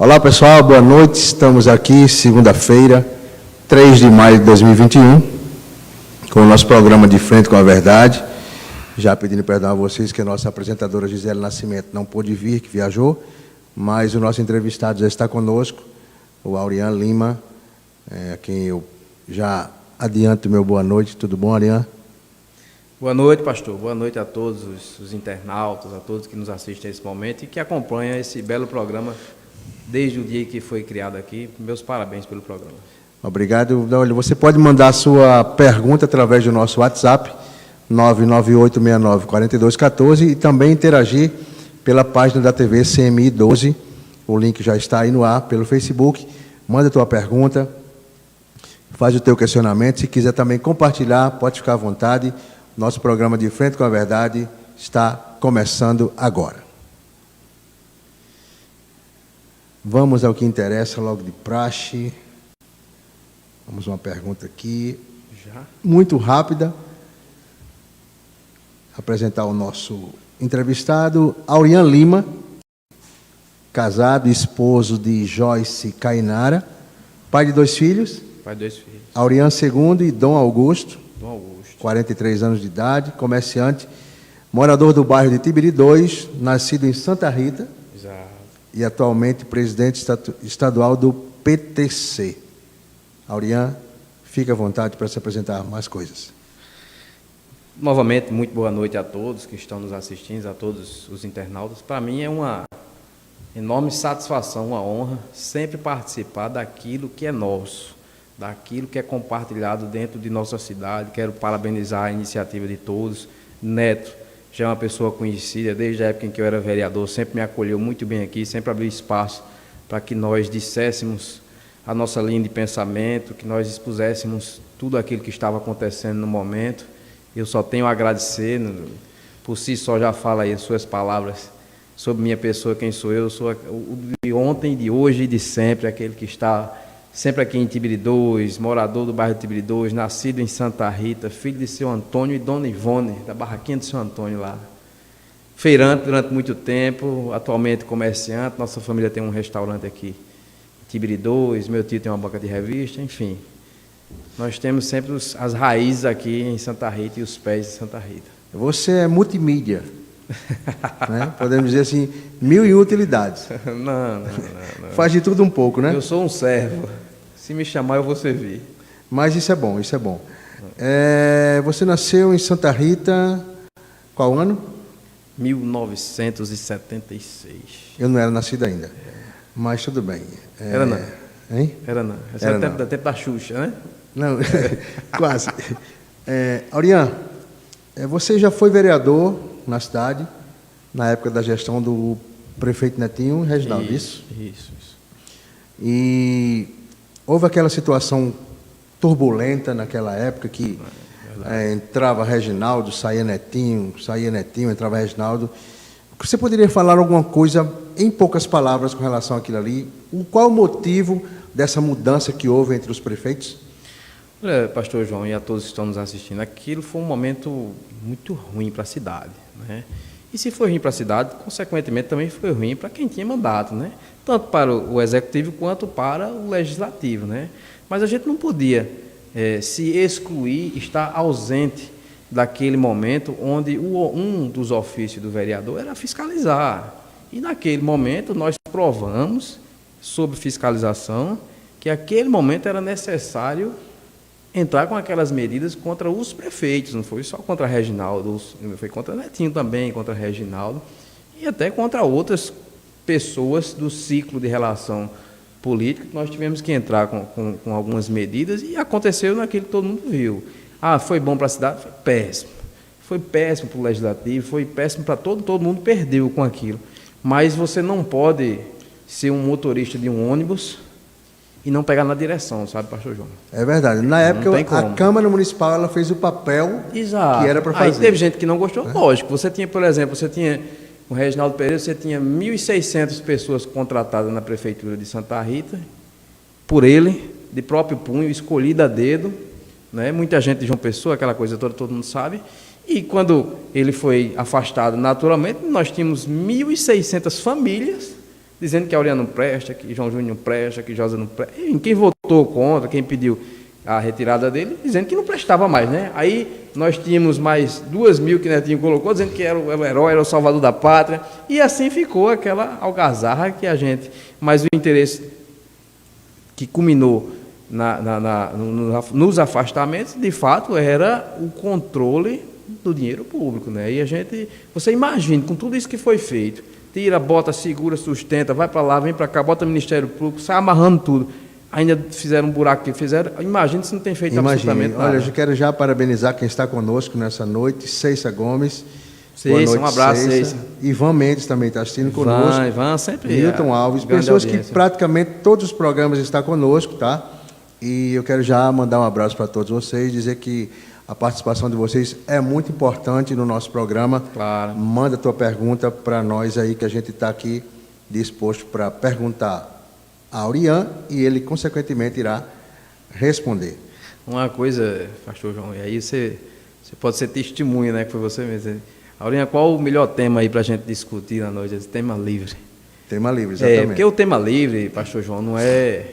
Olá pessoal, boa noite. Estamos aqui segunda-feira, 3 de maio de 2021, com o nosso programa De Frente com a Verdade. Já pedindo perdão a vocês que a nossa apresentadora Gisele Nascimento não pôde vir, que viajou, mas o nosso entrevistado já está conosco, o Aurian Lima, a quem eu já adianto meu boa noite. Tudo bom, Aurian? Boa noite, pastor. Boa noite a todos os internautas, a todos que nos assistem nesse momento e que acompanham esse belo programa desde o dia que foi criado aqui. Meus parabéns pelo programa. Obrigado. Olha, você pode mandar a sua pergunta através do nosso WhatsApp, 998694214, e também interagir pela página da TV CMI 12. O link já está aí no ar, pelo Facebook. Manda a tua pergunta, faz o teu questionamento. Se quiser também compartilhar, pode ficar à vontade. Nosso programa De Frente com a Verdade está começando agora. Vamos ao que interessa, logo de praxe. Vamos uma pergunta aqui, Já? muito rápida. Apresentar o nosso entrevistado, Aurian Lima, casado, esposo de Joyce Cainara, pai de 2 filhos. Pai de 2 filhos. Aurian II e Dom Augusto. Dom Augusto. 43 anos de idade, comerciante, morador do bairro de Tibiri 2, nascido em Santa Rita. Exato. E atualmente presidente estadual do PTC. Aurian, fica à vontade para se apresentar mais coisas. Novamente, muito boa noite a todos que estão nos assistindo, a todos os internautas. Para mim é uma enorme satisfação, uma honra sempre participar daquilo que é nosso, daquilo que é compartilhado dentro de nossa cidade. Quero parabenizar a iniciativa de todos. Neto já é uma pessoa conhecida, desde a época em que eu era vereador, sempre me acolheu muito bem aqui, sempre abriu espaço para que nós disséssemos a nossa linha de pensamento, que nós expuséssemos tudo aquilo que estava acontecendo no momento. Eu só tenho a agradecer, por si só já fala aí as suas palavras sobre minha pessoa, quem sou eu sou o de ontem, de hoje e de sempre, aquele que está sempre aqui em Tibiri 2, morador do bairro de Tibiri 2, nascido em Santa Rita, filho de seu Antônio e Dona Ivone, da barraquinha do seu Antônio lá. Feirante durante muito tempo, atualmente comerciante, nossa família tem um restaurante aqui em Tibiri 2, meu tio tem uma banca de revista, enfim. Nós temos sempre as raízes aqui em Santa Rita e os pés de Santa Rita. Você é multimídia, né? Podemos dizer assim, 1001 utilidades. Não. Faz de tudo um pouco, né? Eu sou um servo. Se me chamar, eu vou servir. Mas isso é bom, isso é bom. Você nasceu em Santa Rita, qual ano? 1976. Eu não era nascido ainda, mas tudo bem. Era não. Hein? Era não. Esse Era é o tempo da Xuxa, né? Não, quase. Aurian, você já foi vereador na cidade, na época da gestão do prefeito Netinho Reginaldo, isso? Isso. E houve aquela situação turbulenta naquela época que entrava Reginaldo, saía Netinho, entrava Reginaldo. Você poderia falar alguma coisa, em poucas palavras, com relação àquilo ali? Qual o motivo dessa mudança que houve entre os prefeitos? Olha, pastor João e a todos que estão nos assistindo, aquilo foi um momento muito ruim para a cidade, né? E se foi ruim para a cidade, consequentemente também foi ruim para quem tinha mandato, né? Tanto para o executivo quanto para o legislativo, né? Mas a gente não podia se excluir, estar ausente daquele momento onde um dos ofícios do vereador era fiscalizar. E naquele momento nós provamos, sob fiscalização, que aquele momento era necessário entrar com aquelas medidas contra os prefeitos, não foi só contra Reginaldo, foi contra Netinho também, contra Reginaldo, e até contra outras pessoas do ciclo de relação política, que nós tivemos que entrar com algumas medidas, e aconteceu naquilo que todo mundo viu. Foi bom para a cidade? Foi péssimo. Foi péssimo para o legislativo, foi péssimo para todo mundo perdeu com aquilo. Mas você não pode ser um motorista de um ônibus e não pegar na direção, sabe, pastor João? É verdade. Na época, a Câmara Municipal ela fez o papel que era para fazer. Aí teve gente que não gostou, lógico. Você tinha, por exemplo, o Reginaldo Pereira, você tinha 1.600 pessoas contratadas na Prefeitura de Santa Rita, por ele, de próprio punho, escolhida a dedo, né? Muita gente de João Pessoa, aquela coisa toda, todo mundo sabe. E quando ele foi afastado naturalmente, nós tínhamos 1.600 famílias dizendo que a Aurinha não presta, que João Júnior não presta, que Josa não presta. E quem votou contra, quem pediu a retirada dele, dizendo que não prestava mais, né? Aí nós tínhamos mais 2.000 que Netinho colocou, dizendo que era o herói, era o salvador da pátria, e assim ficou aquela algazarra que a gente... Mas o interesse que culminou nos afastamentos, de fato, era o controle do dinheiro público, né? E a gente... Você imagina, com tudo isso que foi feito, tira, bota, segura, sustenta, vai para lá, vem para cá, bota o Ministério Público, sai amarrando tudo. Ainda fizeram um buraco que fizeram. Imagina se não tem feito absolutamente nada. Olha, eu quero já parabenizar quem está conosco nessa noite, Ceissa Gomes. Ceissa, um abraço, Ceissa. Ivan Mendes também está assistindo conosco. Ivan sempre. Milton Alves, pessoas que praticamente todos os programas estão conosco, tá? E eu quero já mandar um abraço para todos vocês, dizer que a participação de vocês é muito importante no nosso programa. Claro. Manda a tua pergunta para nós aí, que a gente está aqui disposto para perguntar a Aurian e ele, consequentemente, irá responder. Uma coisa, pastor João, e aí você pode ser testemunha, né, que foi você mesmo. Aurian, qual o melhor tema aí para a gente discutir na noite? Esse tema livre. Tema livre, exatamente. Porque o tema livre, pastor João, não é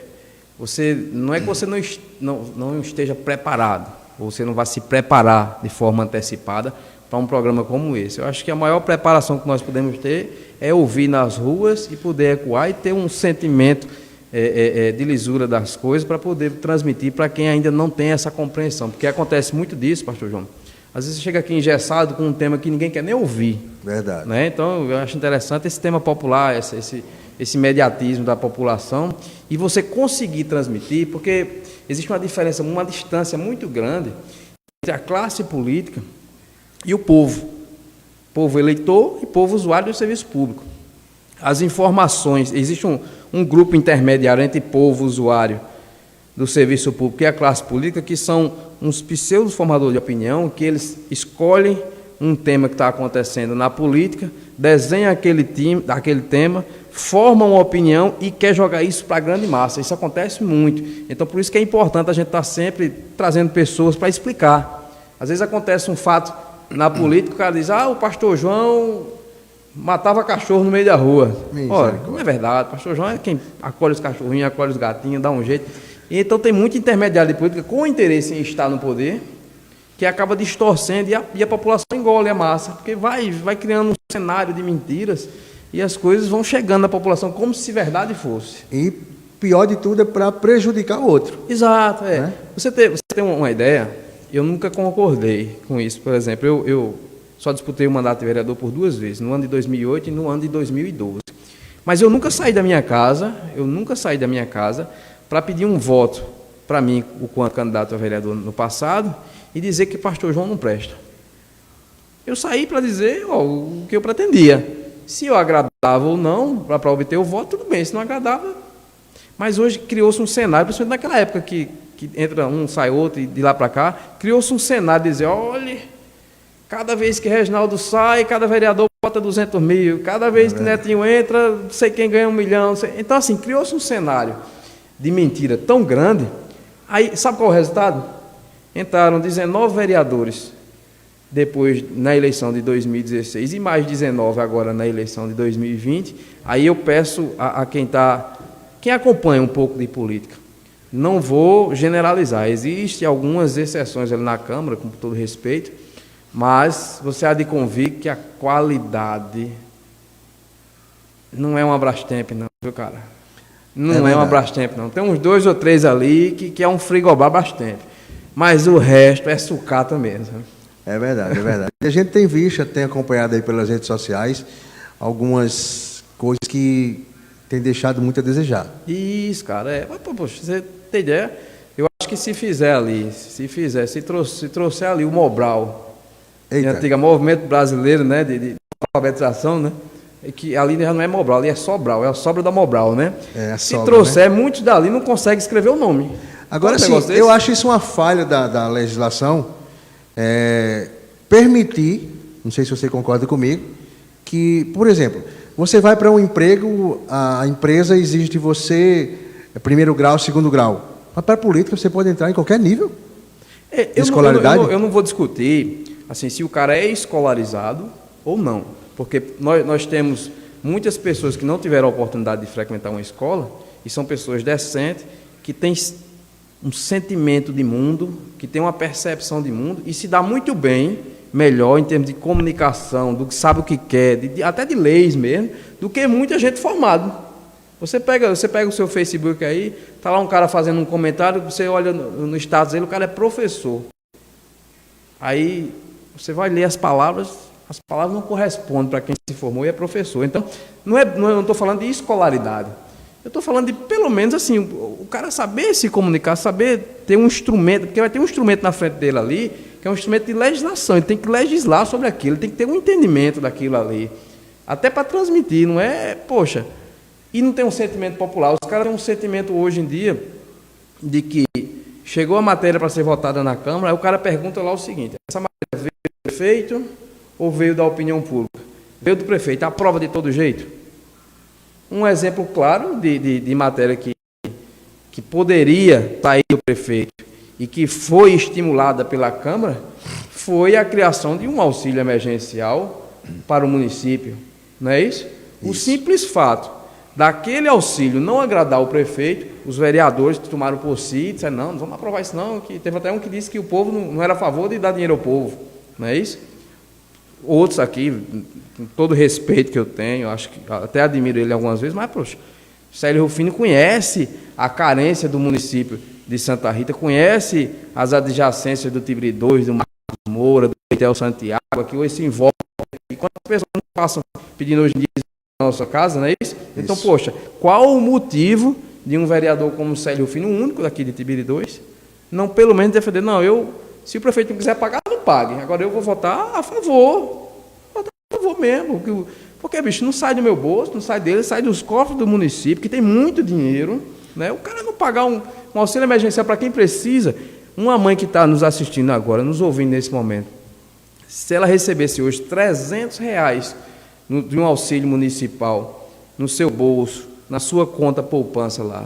que você não esteja preparado, ou você não vai se preparar de forma antecipada para um programa como esse. Eu acho que a maior preparação que nós podemos ter é ouvir nas ruas e poder ecoar e ter um sentimento de lisura das coisas para poder transmitir para quem ainda não tem essa compreensão. Porque acontece muito disso, pastor João. Às vezes você chega aqui engessado com um tema que ninguém quer nem ouvir. Verdade. Né? Então, eu acho interessante esse tema popular, esse mediatismo da população, e você conseguir transmitir, porque existe uma diferença, uma distância muito grande entre a classe política e o povo. Povo eleitor e povo usuário do serviço público. As informações, existe um grupo intermediário entre povo usuário do serviço público e a classe política, que são uns pseudos formadores de opinião, que eles escolhem um tema que está acontecendo na política, desenham aquele tema, formam uma opinião e quer jogar isso para a grande massa. Isso acontece muito. Então, por isso que é importante a gente estar sempre trazendo pessoas para explicar. Às vezes acontece um fato na política, o cara diz, o pastor João matava cachorro no meio da rua. Olha, não é verdade. O pastor João é quem acolhe os cachorrinhos, acolhe os gatinhos, dá um jeito. E então tem muito intermediário de política com interesse em estar no poder, que acaba distorcendo e a população engole a massa, porque vai criando um cenário de mentiras e as coisas vão chegando na população como se verdade fosse. E pior de tudo é para prejudicar o outro. Exato, Né? Você tem uma ideia, eu nunca concordei com isso. Por exemplo, eu só disputei o mandato de vereador por 2 vezes, no ano de 2008 e no ano de 2012. Mas eu nunca saí da minha casa para pedir um voto para mim, quanto candidato a vereador no passado, e dizer que pastor João não presta. Eu saí para dizer o que eu pretendia. Se eu agradava ou não, para obter o voto, tudo bem. Se não agradava... Mas hoje criou-se um cenário, principalmente naquela época que entra um, sai outro, e de lá para cá, criou-se um cenário de dizer, olha, cada vez que Reginaldo sai, cada vereador bota 200 mil, cada vez que Netinho entra, não sei quem ganha 1 milhão. Então, assim, criou-se um cenário de mentira tão grande. Aí, sabe qual é o resultado? Entraram 19 vereadores depois na eleição de 2016 e mais 19 agora na eleição de 2020. Aí eu peço a quem acompanha um pouco de política, não vou generalizar, existem algumas exceções ali na Câmara, com todo respeito, mas você há de convir que a qualidade não é uma Brastemp, não, viu, cara? Não é uma Brastemp, não. Tem uns 2 ou 3 ali que é um frigobar Brastemp, mas o resto é sucata mesmo. Sabe? É verdade, é verdade. A gente tem visto, tem acompanhado aí pelas redes sociais, algumas coisas que têm deixado muito a desejar. Isso, cara. Poxa, você tem ideia? Eu acho que se trouxer ali o Mobral, antiga Movimento Brasileiro, né, de alfabetização, né, que ali já não é Mobral, ali é Sobral, é a sobra da Mobral, né? Se trouxer, né? Muitos dali não conseguem escrever o nome. Agora sim, eu acho isso uma falha da legislação, permitir, não sei se você concorda comigo, que, por exemplo, você vai para um emprego, a empresa exige de você 1º grau, 2º grau. Mas para a política você pode entrar em qualquer nível de escolaridade. Eu não vou discutir assim, se o cara é escolarizado ou não. Porque nós temos muitas pessoas que não tiveram a oportunidade de frequentar uma escola, e são pessoas decentes, que têm um sentimento de mundo, que têm uma percepção de mundo, e se dá muito bem, melhor em termos de comunicação, do que sabe o que quer, até de leis mesmo, do que muita gente formada. Você pega o seu Facebook aí, está lá um cara fazendo um comentário, você olha no status dele, o cara é professor. Aí você vai ler as palavras não correspondem para quem se formou e é professor. Então, eu não estou falando de escolaridade. Eu estou falando de, pelo menos, assim, o cara saber se comunicar, saber ter um instrumento, porque vai ter um instrumento na frente dele ali, que é um instrumento de legislação, ele tem que legislar sobre aquilo, ele tem que ter um entendimento daquilo ali, até para transmitir, não é, poxa, e não tem um sentimento popular. Os caras têm um sentimento hoje em dia de que chegou a matéria para ser votada na Câmara, aí o cara pergunta lá o seguinte: essa matéria veio do prefeito ou veio da opinião pública? Veio do prefeito, aprova de todo jeito? Um exemplo claro de matéria que poderia sair do prefeito e que foi estimulada pela Câmara foi a criação de um auxílio emergencial para o município, não é isso? O simples fato daquele auxílio não agradar o prefeito, os vereadores que tomaram por si, disseram, não vamos aprovar isso não, que teve até um que disse que o povo não era a favor de dar dinheiro ao povo, não é isso? Outros aqui, com todo o respeito que eu tenho, acho que até admiro ele algumas vezes, mas, poxa, Célio Rufino conhece a carência do município de Santa Rita, conhece as adjacências do Tibiri 2, do Marcos Moura, do Betel Santiago, que hoje se envolve. E quantas pessoas não passam pedindo hoje em dia na nossa casa, não é isso? Então, poxa, qual o motivo de um vereador como Célio Rufino, o único daqui de Tibiri 2, não pelo menos defender, não, se o prefeito não quiser pagar, não pague. Agora eu vou votar a favor. Votar a favor mesmo. Porque, bicho, não sai do meu bolso, não sai dele, sai dos cofres do município, que tem muito dinheiro, né? O cara não pagar um auxílio emergencial para quem precisa. Uma mãe que está nos assistindo agora, nos ouvindo nesse momento, se ela recebesse hoje R$300 de um auxílio municipal no seu bolso, na sua conta poupança lá,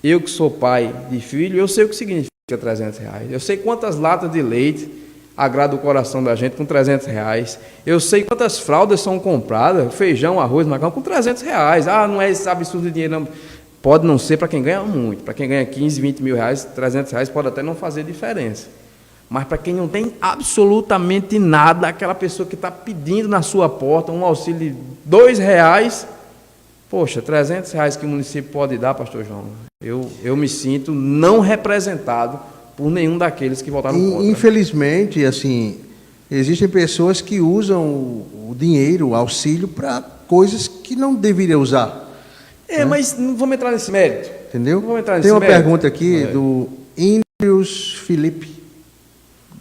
eu que sou pai de filho, eu sei o que significa R$300. Eu sei quantas latas de leite agrada o coração da gente com R$300. Eu sei quantas fraldas são compradas, feijão, arroz, macarrão, com R$300. Ah, não é esse absurdo de dinheiro, não. Pode não ser para quem ganha muito. Para quem ganha 15, 20 mil reais, R$300 pode até não fazer diferença. Mas para quem não tem absolutamente nada, aquela pessoa que está pedindo na sua porta um auxílio de R$2, poxa, R$300 que o município pode dar, pastor João, eu me sinto não representado por nenhum daqueles que votaram contra. Infelizmente, assim, existem pessoas que usam o dinheiro, o auxílio, para coisas que não deveriam usar. Né? Mas não vamos entrar nesse mérito. Entendeu? Vamos entrar nesse Tem uma mérito. pergunta aqui do Índios Felipe.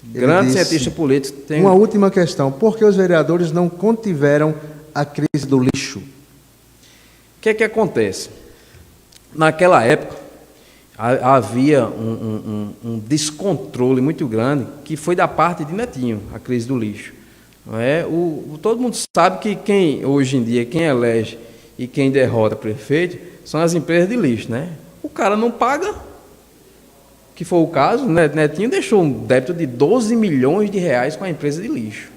Grande cientista político. Uma última questão. Por que os vereadores não contiveram a crise do lixo? O que é que acontece? Naquela época, havia um descontrole muito grande, que foi da parte de Netinho, a crise do lixo. Não é? Todo mundo sabe que hoje em dia, quem elege e quem derrota prefeito, são as empresas de lixo. Né? O cara não paga, que foi o caso, né? Netinho deixou um débito de 12 milhões de reais com a empresa de lixo.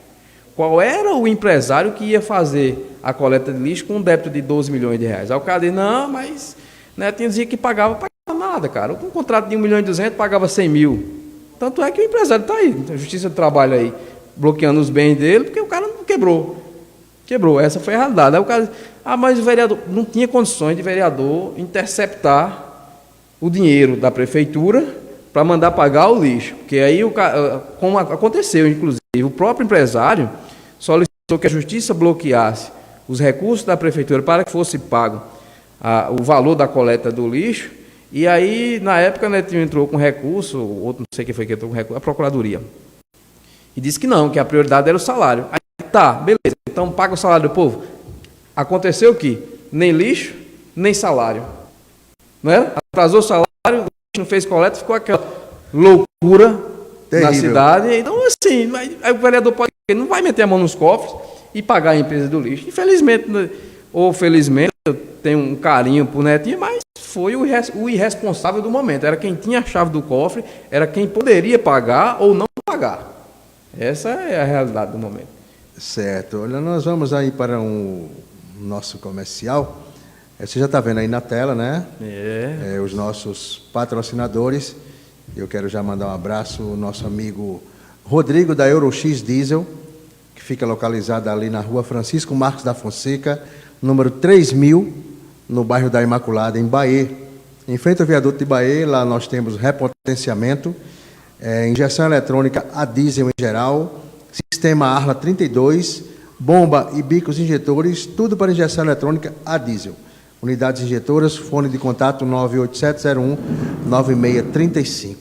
Qual era o empresário que ia fazer a coleta de lixo com um débito de 12 milhões de reais? Aí o cara disse, não, mas Netinho dizia que pagava nada, cara. Com um contrato de 1 milhão e 200, pagava 100 mil. Tanto é que o empresário está aí, a Justiça do Trabalho aí, bloqueando os bens dele, porque o cara não quebrou. Quebrou, essa foi a realidade. Aí o cara disse, mas o vereador não tinha condições de vereador interceptar o dinheiro da prefeitura para mandar pagar o lixo. Porque aí, como aconteceu, inclusive, o próprio empresário solicitou que a Justiça bloqueasse os recursos da prefeitura para que fosse pago o valor da coleta do lixo. E aí, na época, Netinho entrou com recurso, outro não sei quem foi que entrou com recurso, a Procuradoria. E disse que não, que a prioridade era o salário. Aí, tá, beleza, então paga o salário do povo. Aconteceu o quê? Nem lixo, nem salário. Não é? Atrasou o salário, não fez coleta, ficou aquela loucura terrível na cidade. Então, assim, aí o vereador não vai meter a mão nos cofres e pagar a empresa do lixo. Infelizmente, ou felizmente, eu tenho um carinho por Netinho, mas foi o irresponsável do momento. Era quem tinha a chave do cofre, era quem poderia pagar ou não pagar. Essa é a realidade do momento. Certo. Olha, nós vamos aí para nosso comercial. Você já está vendo aí na tela, né? Os nossos patrocinadores. Eu quero já mandar um abraço ao nosso amigo Rodrigo, da Eurox Diesel, que fica localizado ali na rua Francisco Marques da Fonseca, número 3000, no bairro da Imaculada, em Bahia. Em frente ao viaduto de Bahia, lá nós temos repotenciamento, injeção eletrônica a diesel em geral, sistema Arla 32, bomba e bicos injetores, tudo para injeção eletrônica a diesel. Unidades injetoras, fone de contato 98701-9635.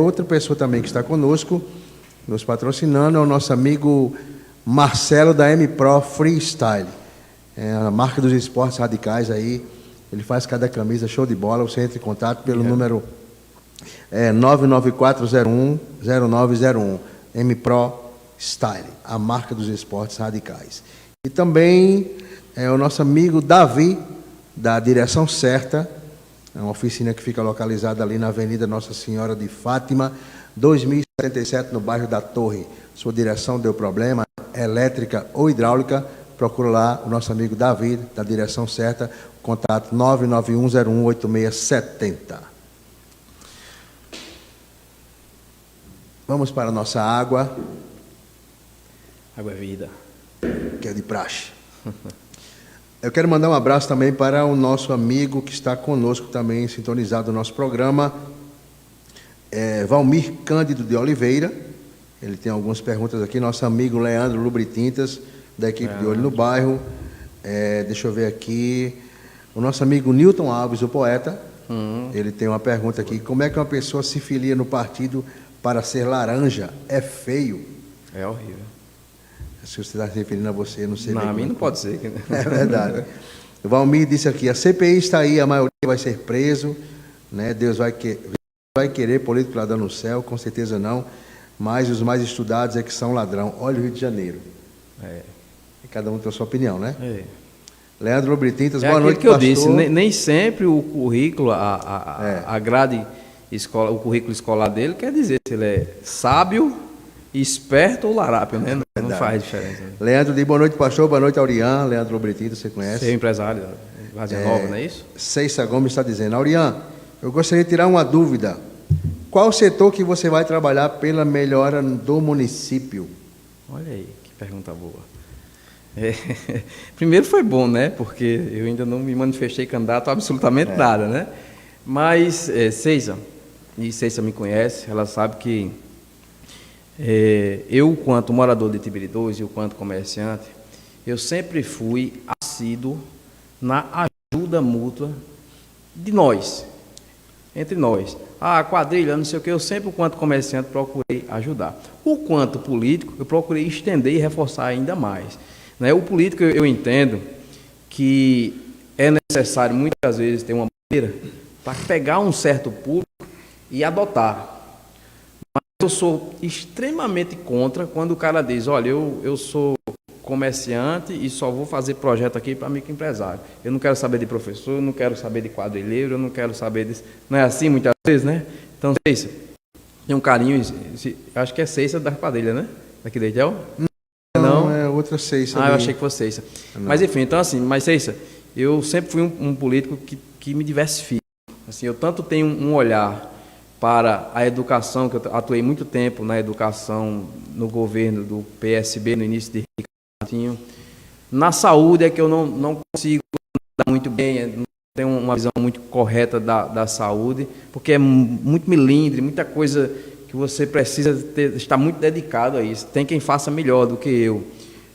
Outra pessoa também que está conosco, nos patrocinando, é o nosso amigo Marcelo, da M-Pro Freestyle. A marca dos esportes radicais aí. Ele faz cada camisa, show de bola. Você entra em contato pelo número 99401-0901. M-Pro Style, a marca dos esportes radicais. E também o nosso amigo Davi, da Direção Certa, é uma oficina que fica localizada ali na Avenida Nossa Senhora de Fátima, 2077, no bairro da Torre. Sua direção deu problema, elétrica ou hidráulica, procura lá o nosso amigo Davi, da Direção Certa, contato 991018670. Vamos para a nossa água. Água é vida. Que é de praxe. Eu quero mandar um abraço também para o nosso amigo que está conosco também, sintonizado no nosso programa, Valmir Cândido de Oliveira. Ele tem algumas perguntas aqui. Nosso amigo Leandro Lubritintas, da equipe de Olho no Bairro. Deixa eu ver aqui. O nosso amigo Newton Alves, o poeta. Ele tem uma pergunta aqui. Como é que uma pessoa se filia no partido para ser laranja? É feio? É horrível. Se você está se referindo a você, não sei. Não, a mim não pode ser. É verdade. O Valmir disse aqui, a CPI está aí, a maioria vai ser preso, né? Deus vai querer político ladrão no céu, com certeza não, mas os mais estudados é que são ladrão. Olha o Rio de Janeiro. Cada um tem a sua opinião, né? Leandro Lobritintas, boa noite, que eu disse, nem sempre o currículo, a grade escola, o currículo escolar dele quer dizer se ele é sábio, esperto ou larápio, né? Não faz diferença. Né? Leandro diz, boa noite, pastor, boa noite, Aurian. Leandro Lobritintas, você conhece? Seu empresário, Vazia Nova, não é isso? Ceissa Gomes está dizendo, Aurian, eu gostaria de tirar uma dúvida. Qual o setor que você vai trabalhar pela melhora do município? Olha aí, que pergunta boa. Primeiro foi bom, né? Porque eu ainda não me manifestei candidato a absolutamente nada, né? Mas Ceissa, e Ceissa me conhece, ela sabe que eu, quanto morador de Tibiri 2 e eu, quanto comerciante, eu sempre fui assíduo na ajuda mútua de nós, entre nós. Quadrilha, não sei o que, eu sempre, quanto comerciante, procurei ajudar. O quanto político, eu procurei estender e reforçar ainda mais. Né? O político, eu entendo que é necessário, muitas vezes, ter uma maneira para pegar um certo público e adotar. Mas eu sou extremamente contra quando o cara diz, olha, eu sou comerciante e só vou fazer projeto aqui para microempresário. Eu não quero saber de professor, eu não quero saber de quadrilheiro, eu não quero saber disso. Não é assim muitas vezes, né? Então, Ceissa, tem um carinho, acho que é Ceissa da quadrilha, né? Daqui da Itel? Não, é outra Ceissa. Eu achei que fosse Ceissa. Mas enfim, então assim, mas Ceissa, eu sempre fui um político que me diversifica. Assim, eu tanto tenho um olhar para a educação, que eu atuei muito tempo na educação no governo do PSB, no início de Ricardo. Na saúde é que eu não consigo andar muito bem, não tenho uma visão muito correta da saúde, porque é muito milindre, muita coisa que você precisa estar muito dedicado a isso. Tem quem faça melhor do que eu,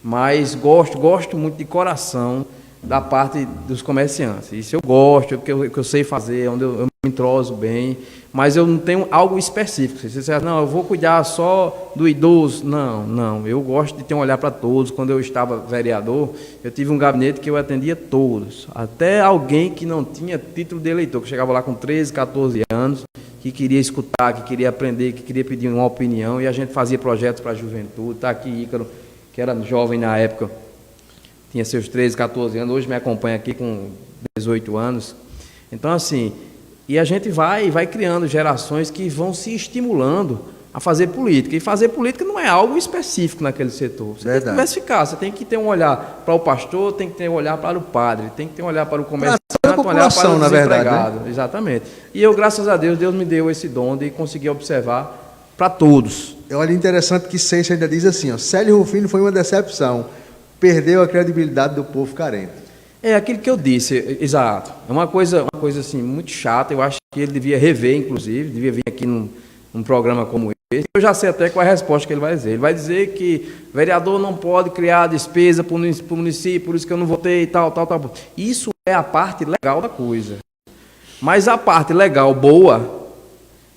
mas gosto muito de coração da parte dos comerciantes. Isso eu gosto, porque eu sei fazer, onde eu me entroso bem, mas eu não tenho algo específico. Você diz, não, eu vou cuidar só do idoso. Não, eu gosto de ter um olhar para todos. Quando eu estava vereador, eu tive um gabinete que eu atendia todos, até alguém que não tinha título de eleitor, que chegava lá com 13, 14 anos, que queria escutar, que queria aprender, que queria pedir uma opinião, e a gente fazia projetos para a juventude. Está aqui Ícaro, que era jovem na época, tinha seus 13, 14 anos, hoje me acompanha aqui com 18 anos. Então, assim, e a gente vai criando gerações que vão se estimulando a fazer política. E fazer política não é algo específico naquele setor. Você tem que diversificar, você tem que ter um olhar para o pastor, tem que ter um olhar para o padre, tem que ter um olhar para o comerciante, um olhar para o desempregado. Né? Exatamente. E eu, graças a Deus, Deus me deu esse dom de conseguir observar para todos. Olha, interessante que Seixas ainda diz assim, ó, Célio Rufino foi uma decepção, perdeu a credibilidade do povo carente. É aquilo que eu disse, exato. É uma coisa assim, muito chata, eu acho que ele devia rever, inclusive, devia vir aqui num programa como esse. Eu já sei até qual é a resposta que ele vai dizer. Ele vai dizer que vereador não pode criar despesa para o município, por isso que eu não votei e tal. Isso é a parte legal da coisa. Mas a parte legal, boa,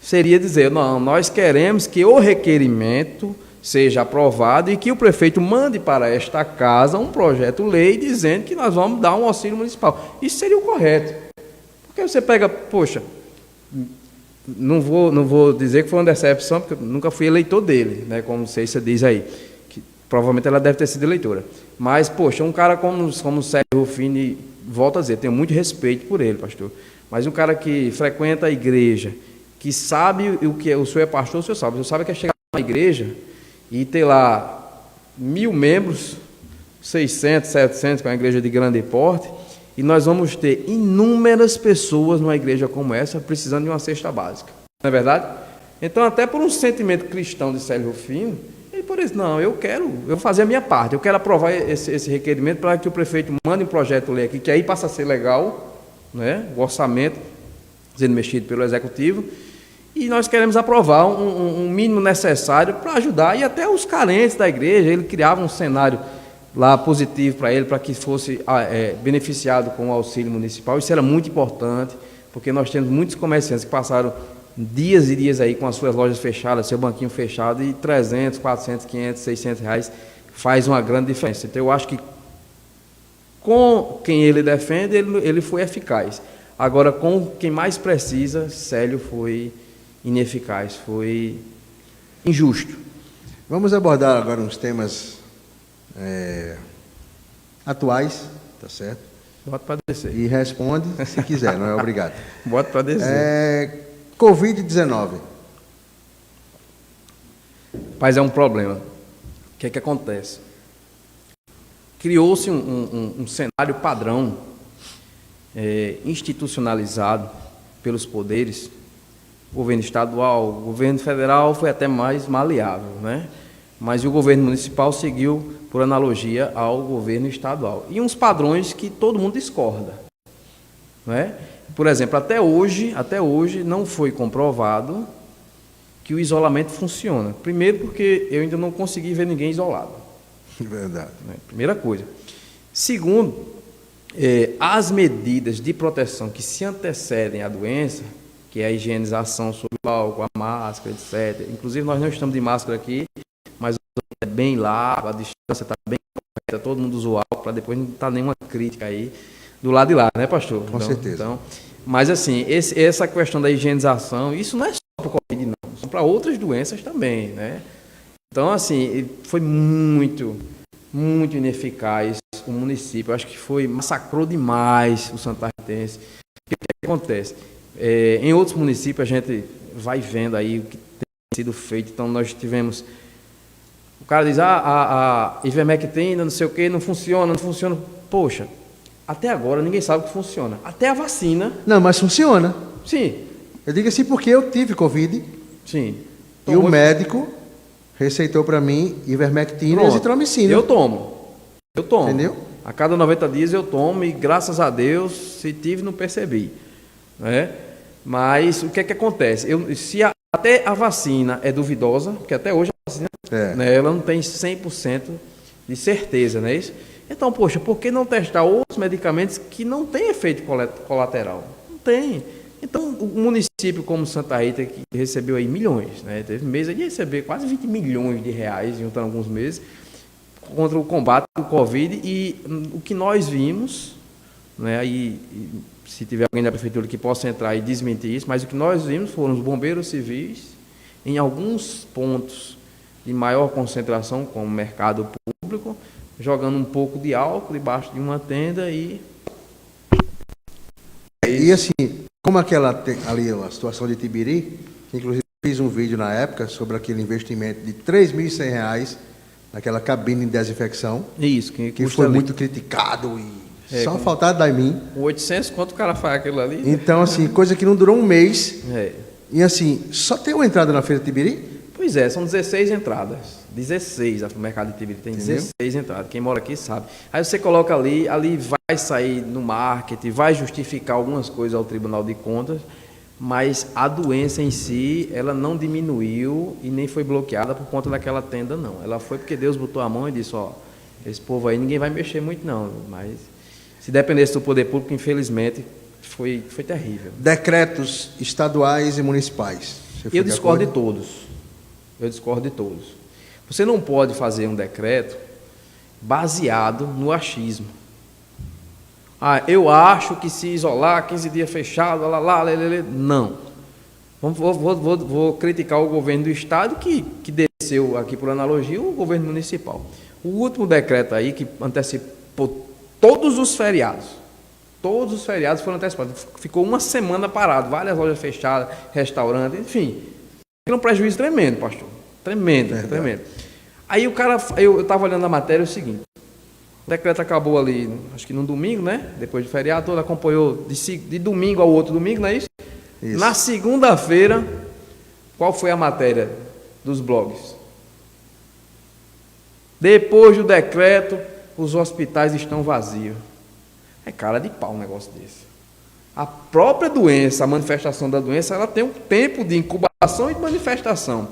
seria dizer, não, nós queremos que o requerimento seja aprovado e que o prefeito mande para esta casa um projeto-lei dizendo que nós vamos dar um auxílio municipal. Isso seria o correto. Porque você pega, poxa, não vou dizer que foi uma decepção, porque eu nunca fui eleitor dele, né, como você diz aí, que provavelmente ela deve ter sido eleitora. Mas, poxa, um cara como o Célio Rufino, volto a dizer, tenho muito respeito por ele, pastor, mas um cara que frequenta a igreja, que sabe o que é, o senhor é pastor, o senhor sabe que é chegar na igreja e ter lá 1.000 membros, 600, 700, com a igreja de grande porte, e nós vamos ter inúmeras pessoas numa igreja como essa precisando de uma cesta básica. Não é verdade? Então, até por um sentimento cristão de Célio Rufino, ele por isso, não, eu vou fazer a minha parte, eu quero aprovar esse requerimento para que o prefeito mande um projeto-lei aqui, que aí passa a ser legal, né, o orçamento sendo mexido pelo executivo, e nós queremos aprovar um mínimo necessário para ajudar, e até os carentes da igreja, ele criava um cenário lá positivo para ele, para que fosse beneficiado com o auxílio municipal. Isso era muito importante, porque nós temos muitos comerciantes que passaram dias e dias aí com as suas lojas fechadas, seu banquinho fechado, e 300, 400, 500, 600 reais faz uma grande diferença. Então eu acho que com quem ele defende, ele foi eficaz. Agora, com quem mais precisa, Célio foi ineficaz, foi injusto. Vamos abordar agora uns temas atuais, tá certo? Bota para descer. E responde se quiser, não é obrigado. Bota para descer. Covid-19. Mas é um problema. O que é que acontece? Criou-se um cenário padrão institucionalizado pelos poderes, governo estadual, governo federal foi até mais maleável, né? Mas o governo municipal seguiu, por analogia, ao governo estadual. E uns padrões que todo mundo discorda, não é? Por exemplo, até hoje não foi comprovado que o isolamento funciona. Primeiro porque eu ainda não consegui ver ninguém isolado. Verdade. Né? Primeira coisa. Segundo, as medidas de proteção que se antecedem à doença, que é a higienização sob o álcool, a máscara, etc. Inclusive, nós não estamos de máscara aqui, mas é bem largo, a distância está bem correta, todo mundo usa o álcool, para depois não estar nenhuma crítica aí do lado de lá, né, pastor? Com certeza. Então, mas, assim, essa questão da higienização, isso não é só para o Covid, não, são para outras doenças também, né? Então, assim, foi muito ineficaz o município. Eu acho que massacrou demais o santartense. O que acontece? Em outros municípios, a gente vai vendo aí o que tem sido feito. Então, nós tivemos... O cara diz, a ivermectina, não sei o que, não funciona. Poxa, até agora ninguém sabe o que funciona. Até a vacina... Não, mas funciona. Sim. Eu digo assim porque eu tive Covid. Sim. E o médico receitou para mim ivermectina e azitromicina. Eu tomo. Entendeu? A cada 90 dias eu tomo e, graças a Deus, se tive, não percebi. Né? Mas o que é que acontece? Até a vacina é duvidosa, porque até hoje a vacina né, ela não tem 100% de certeza, não é isso? Então, poxa, por que não testar outros medicamentos que não têm efeito colateral? Não tem. Então, o município como Santa Rita, que recebeu aí milhões, né? Teve mês de receber quase 20 milhões de reais, juntando alguns meses, contra o combate do Covid, e o que nós vimos, né, e se tiver alguém da prefeitura que possa entrar e desmentir isso, mas o que nós vimos foram os bombeiros civis, em alguns pontos de maior concentração, como o mercado público, jogando um pouco de álcool debaixo de uma tenda e assim, como ali a situação de Tibiri, que inclusive fiz um vídeo na época sobre aquele investimento de R$ 3.100 naquela cabine de desinfecção, Isso, que custa foi ali. muito criticado e só faltava dar em mim. Com 800, quanto o cara faz aquilo ali? Então, assim, coisa que não durou um mês. É. E assim, só tem uma entrada na Feira Tibiri? Pois é, são 16 entradas. 16, o mercado de Tibiri tem Entendeu? 16 entradas. Quem mora aqui sabe. Aí você coloca ali vai sair no marketing, vai justificar algumas coisas ao Tribunal de Contas, mas a doença em si, ela não diminuiu e nem foi bloqueada por conta daquela tenda, não. Ela foi porque Deus botou a mão e disse, ó, esse povo aí ninguém vai mexer muito não, mas se dependesse do poder público, infelizmente, foi terrível. Decretos estaduais e municipais. Você foi Eu de discordo de acordo? todos. Eu discordo de todos. Você não pode fazer um decreto baseado no achismo. Eu acho que se isolar 15 dias fechado, não. Vou criticar o governo do estado que desceu aqui por analogia o governo municipal. O último decreto aí que antecipou todos os feriados foram antecipados. Ficou uma semana parado, várias lojas fechadas, restaurantes, enfim. Foi um prejuízo tremendo, pastor. Tremendo. Aí o cara, eu estava olhando a matéria, é o seguinte, o decreto acabou ali, acho que no domingo, né? Depois do feriado, todo acompanhou de domingo ao outro domingo, não é isso? Isso. Na segunda-feira, qual foi a matéria dos blogs? Depois do decreto, os hospitais estão vazios. É cara de pau um negócio desse. A própria doença, a manifestação da doença, ela tem um tempo de incubação e de manifestação.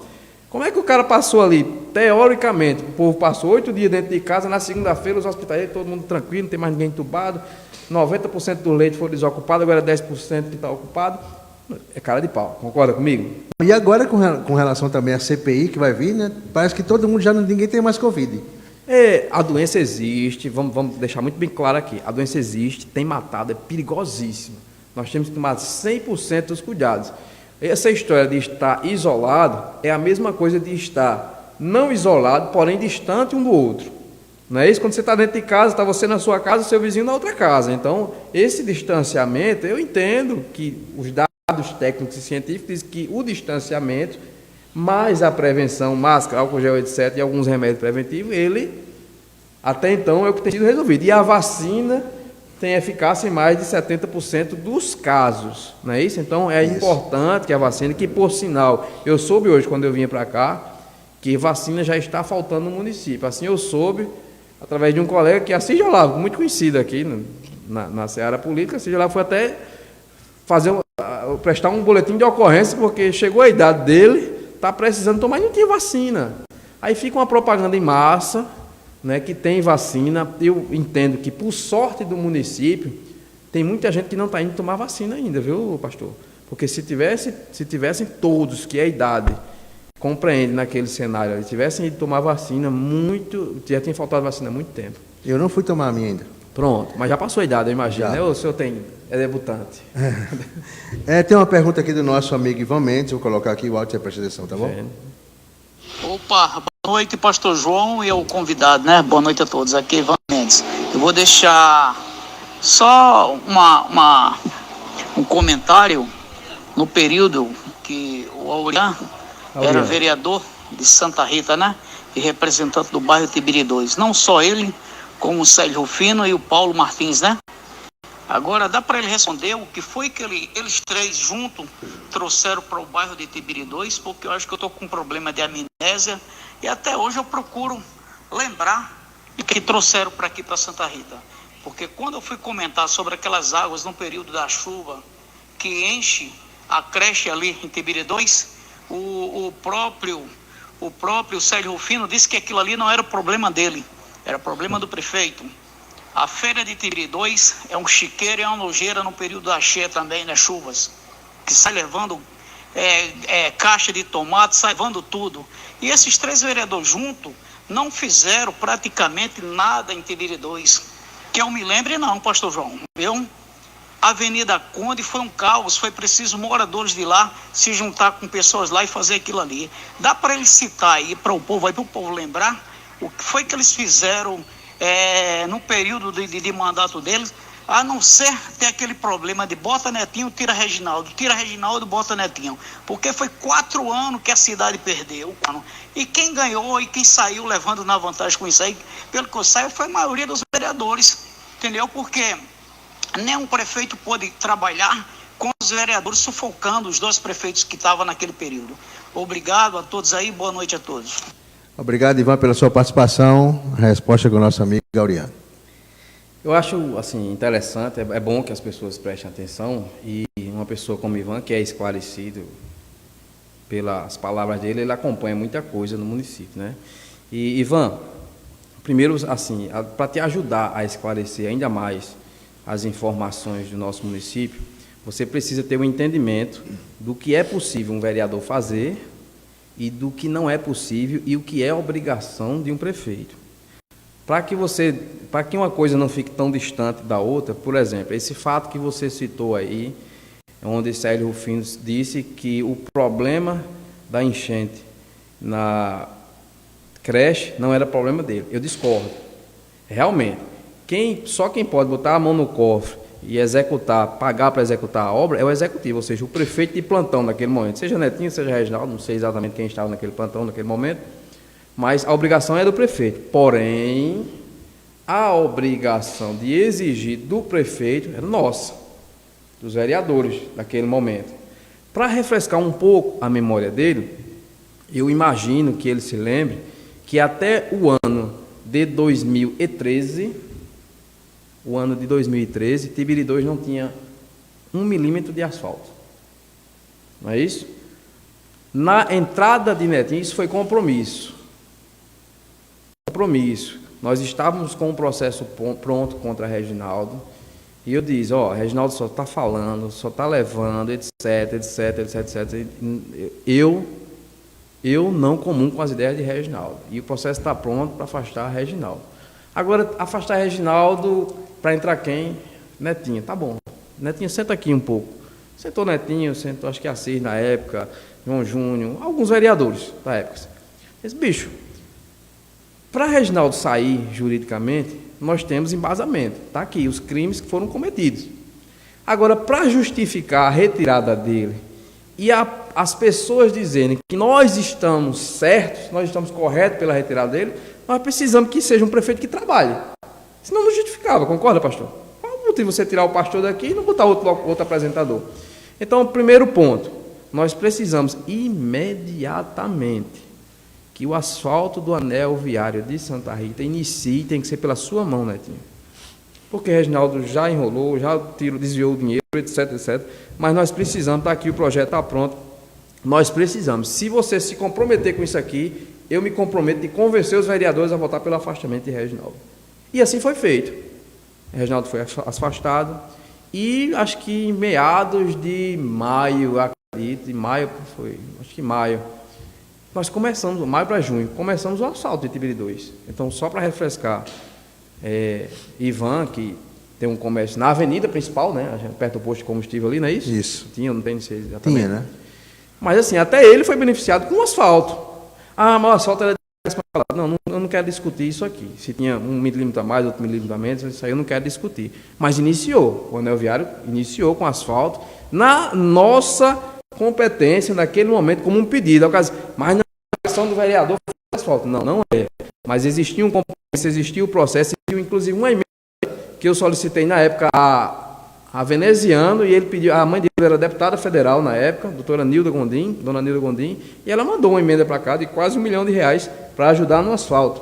Como é que o cara passou ali, teoricamente, o povo passou 8 dias dentro de casa, na segunda-feira os hospitais, todo mundo tranquilo, não tem mais ninguém entubado, 90% do leite foi desocupado, agora 10% que está ocupado. É cara de pau, concorda comigo? E agora com relação também à CPI que vai vir, né? Parece que todo mundo ninguém tem mais Covid. A doença existe, vamos deixar muito bem claro aqui, a doença existe, tem matado, é perigosíssima. Nós temos que tomar 100% dos cuidados. Essa história de estar isolado é a mesma coisa de estar não isolado, porém distante um do outro. Não é isso? Quando você está dentro de casa, está você na sua casa, seu vizinho na outra casa. Então, esse distanciamento, eu entendo que os dados técnicos e científicos dizem que o distanciamento, mais a prevenção, máscara, álcool gel, etc., e alguns remédios preventivos, ele, até então, é o que tem sido resolvido. E a vacina tem eficácia em mais de 70% dos casos, não é isso? Então, é importante que a vacina, que por sinal, eu soube hoje, quando eu vinha para cá, que vacina já está faltando no município. Assim eu soube, através de um colega que é Assis Olavo, muito conhecido aqui na seara política. Assis Olavo foi até prestar um boletim de ocorrência, porque chegou a idade dele, está precisando tomar, e não tinha vacina. Aí fica uma propaganda em massa, né, que tem vacina. Eu entendo que, por sorte do município, tem muita gente que não está indo tomar vacina ainda, viu, pastor? Porque se tivessem todos que a idade compreende naquele cenário, se tivessem ido tomar vacina, já tinha faltado vacina há muito tempo. Eu não fui tomar a minha ainda. Pronto, mas já passou a idade, eu imagino, né? Ou o senhor é debutante? Tem uma pergunta aqui do nosso amigo Ivan Mendes, vou colocar aqui o áudio, você presta atenção, tá bom? Opa, boa noite, pastor João e o convidado, né? Boa noite a todos, aqui Ivan Mendes. Eu vou deixar só um comentário no período que o Aurian era vereador de Santa Rita, né? E representante do bairro Tibiri 2. Não só ele, como o Célio Rufino e o Paulo Martins, né? Agora, dá para ele responder o que foi que eles três juntos trouxeram para o bairro de Tibiri 2, porque eu acho que eu estou com um problema de amnésia e até hoje eu procuro lembrar o que trouxeram para aqui, para Santa Rita. Porque quando eu fui comentar sobre aquelas águas no período da chuva que enche a creche ali em Tibiri 2, o próprio Célio Rufino disse que aquilo ali não era problema dele, era problema do prefeito. A feira de Tibiri 2 é um chiqueiro e uma nojeira no período da cheia também, né, chuvas, que sai levando caixa de tomate, sai levando tudo. E esses três vereadores juntos não fizeram praticamente nada em Tibiri 2, que eu me lembre não, pastor João, viu? A Avenida Conde foi um caos, foi preciso moradores de lá se juntar com pessoas lá e fazer aquilo ali. Dá para ele citar aí para o povo lembrar o que foi que eles fizeram no período de mandato deles, A não ser ter aquele problema de bota Netinho, tira Reginaldo, bota Netinho. Porque foi 4 anos que a cidade perdeu. E quem ganhou e quem saiu levando na vantagem com isso aí, pelo que eu saiba, foi a maioria dos vereadores. Entendeu? Porque nenhum prefeito pôde trabalhar com os vereadores sufocando os 2 prefeitos que estavam naquele período. Obrigado a todos aí, boa noite a todos. Obrigado, Ivan, pela sua participação. A resposta com o nosso amigo Gauriano. Eu acho assim, interessante, é bom que as pessoas prestem atenção, e uma pessoa como Ivan, que é esclarecido pelas palavras dele, ele acompanha muita coisa no município, né? E, Ivan, primeiro, assim, para te ajudar a esclarecer ainda mais as informações do nosso município, você precisa ter um entendimento do que é possível um vereador fazer e do que não é possível e o que é obrigação de um prefeito. Para que uma coisa não fique tão distante da outra, por exemplo, esse fato que você citou aí, onde Célio Rufino disse que o problema da enchente na creche não era problema dele. Eu discordo. Realmente, só quem pode botar a mão no cofre e pagar para executar a obra é o executivo, ou seja, o prefeito de plantão naquele momento, seja Netinho, seja Reginaldo, não sei exatamente quem estava naquele plantão naquele momento, mas a obrigação é do prefeito. Porém, a obrigação de exigir do prefeito era nossa, dos vereadores naquele momento. Para refrescar um pouco a memória dele, eu imagino que ele se lembre que até o ano de 2013, Tibiri 2 não tinha 1 milímetro de asfalto. Não é isso? Na entrada de Netinho, isso foi compromisso. Nós estávamos com um processo pronto contra Reginaldo, e eu disse, Reginaldo só está falando, só está levando, etc. Eu não comungo com as ideias de Reginaldo, e o processo está pronto para afastar Reginaldo. Agora, afastar Reginaldo, para entrar quem? Netinho, tá bom. Netinho, senta aqui um pouco. Sentou Netinho, sentou acho que Assis na época, João Júnior, alguns vereadores da época. Esse bicho, para Reginaldo sair juridicamente, nós temos embasamento. Está aqui, os crimes que foram cometidos. Agora, para justificar a retirada dele e as pessoas dizerem que nós estamos certos, nós estamos corretos pela retirada dele, nós precisamos que seja um prefeito que trabalhe. Senão não justificava, concorda, pastor? Qual o motivo você tirar o pastor daqui e não botar outro apresentador? Então, primeiro ponto, nós precisamos imediatamente que o asfalto do anel viário de Santa Rita inicie, tem que ser pela sua mão, Netinho. Porque Reginaldo já enrolou, já desviou o dinheiro, etc. Mas nós precisamos, está aqui, o projeto está pronto, nós precisamos. Se você se comprometer com isso aqui, eu me comprometo de convencer os vereadores a votar pelo afastamento de Reginaldo. E assim foi feito. Reginaldo foi afastado, e acho que em meados de maio, nós começamos, maio para junho, começamos o asfalto de Tibiri 2. Então, só para refrescar, Ivan, que tem um comércio na avenida principal, né, perto do posto de combustível ali, não é isso? Isso. Tinha, não tem, não sei exatamente. Tinha, né? Mas assim, até ele foi beneficiado com o asfalto. Mas o asfalto era... Não, eu não quero discutir isso aqui. Se tinha 1 milímetro a mais, outro milímetro a menos, isso aí eu não quero discutir. Mas iniciou, o anel viário iniciou com asfalto, na nossa competência, naquele momento, como um pedido. Mas na questão do vereador foi asfalto. Não é. Mas existia um compromisso, existia o processo, inclusive uma emenda que eu solicitei na época a Veneziano, e ele pediu, a mãe dele era deputada federal na época, dona Nilda Gondim, e ela mandou uma emenda para cá de quase R$1 milhão para ajudar no asfalto.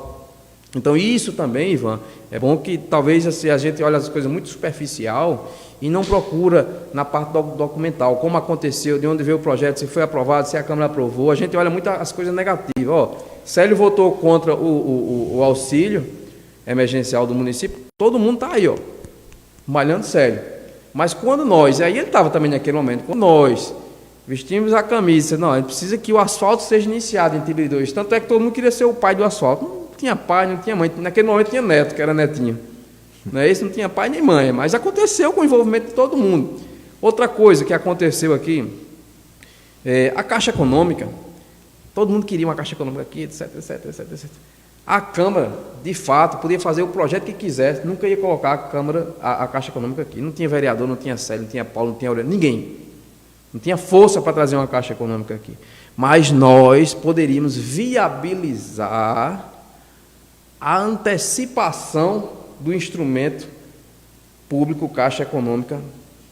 Então isso também, Ivan, é bom que talvez assim, a gente olhe as coisas muito superficial e não procura na parte documental, como aconteceu, de onde veio o projeto, se foi aprovado, se a Câmara aprovou, a gente olha muito as coisas negativas. Célio votou contra o auxílio emergencial do município, todo mundo está aí, malhando Célio. Mas quando nós, aí ele estava também naquele momento, quando nós vestimos a camisa, não, a gente precisa que o asfalto seja iniciado em Tibiri 2, tanto é que todo mundo queria ser o pai do asfalto. Não tinha pai, não tinha mãe, naquele momento tinha neto, que era Netinho. Não é isso? Não tinha pai nem mãe, mas aconteceu com o envolvimento de todo mundo. Outra coisa que aconteceu aqui, a Caixa Econômica, todo mundo queria uma Caixa Econômica aqui, etc. A Câmara, de fato, podia fazer o projeto que quisesse, nunca ia colocar a Câmara, a Caixa Econômica aqui. Não tinha vereador, não tinha Célio, não tinha Paulo, não tinha Aurélio, ninguém. Não tinha força para trazer uma Caixa Econômica aqui. Mas nós poderíamos viabilizar a antecipação do instrumento público Caixa Econômica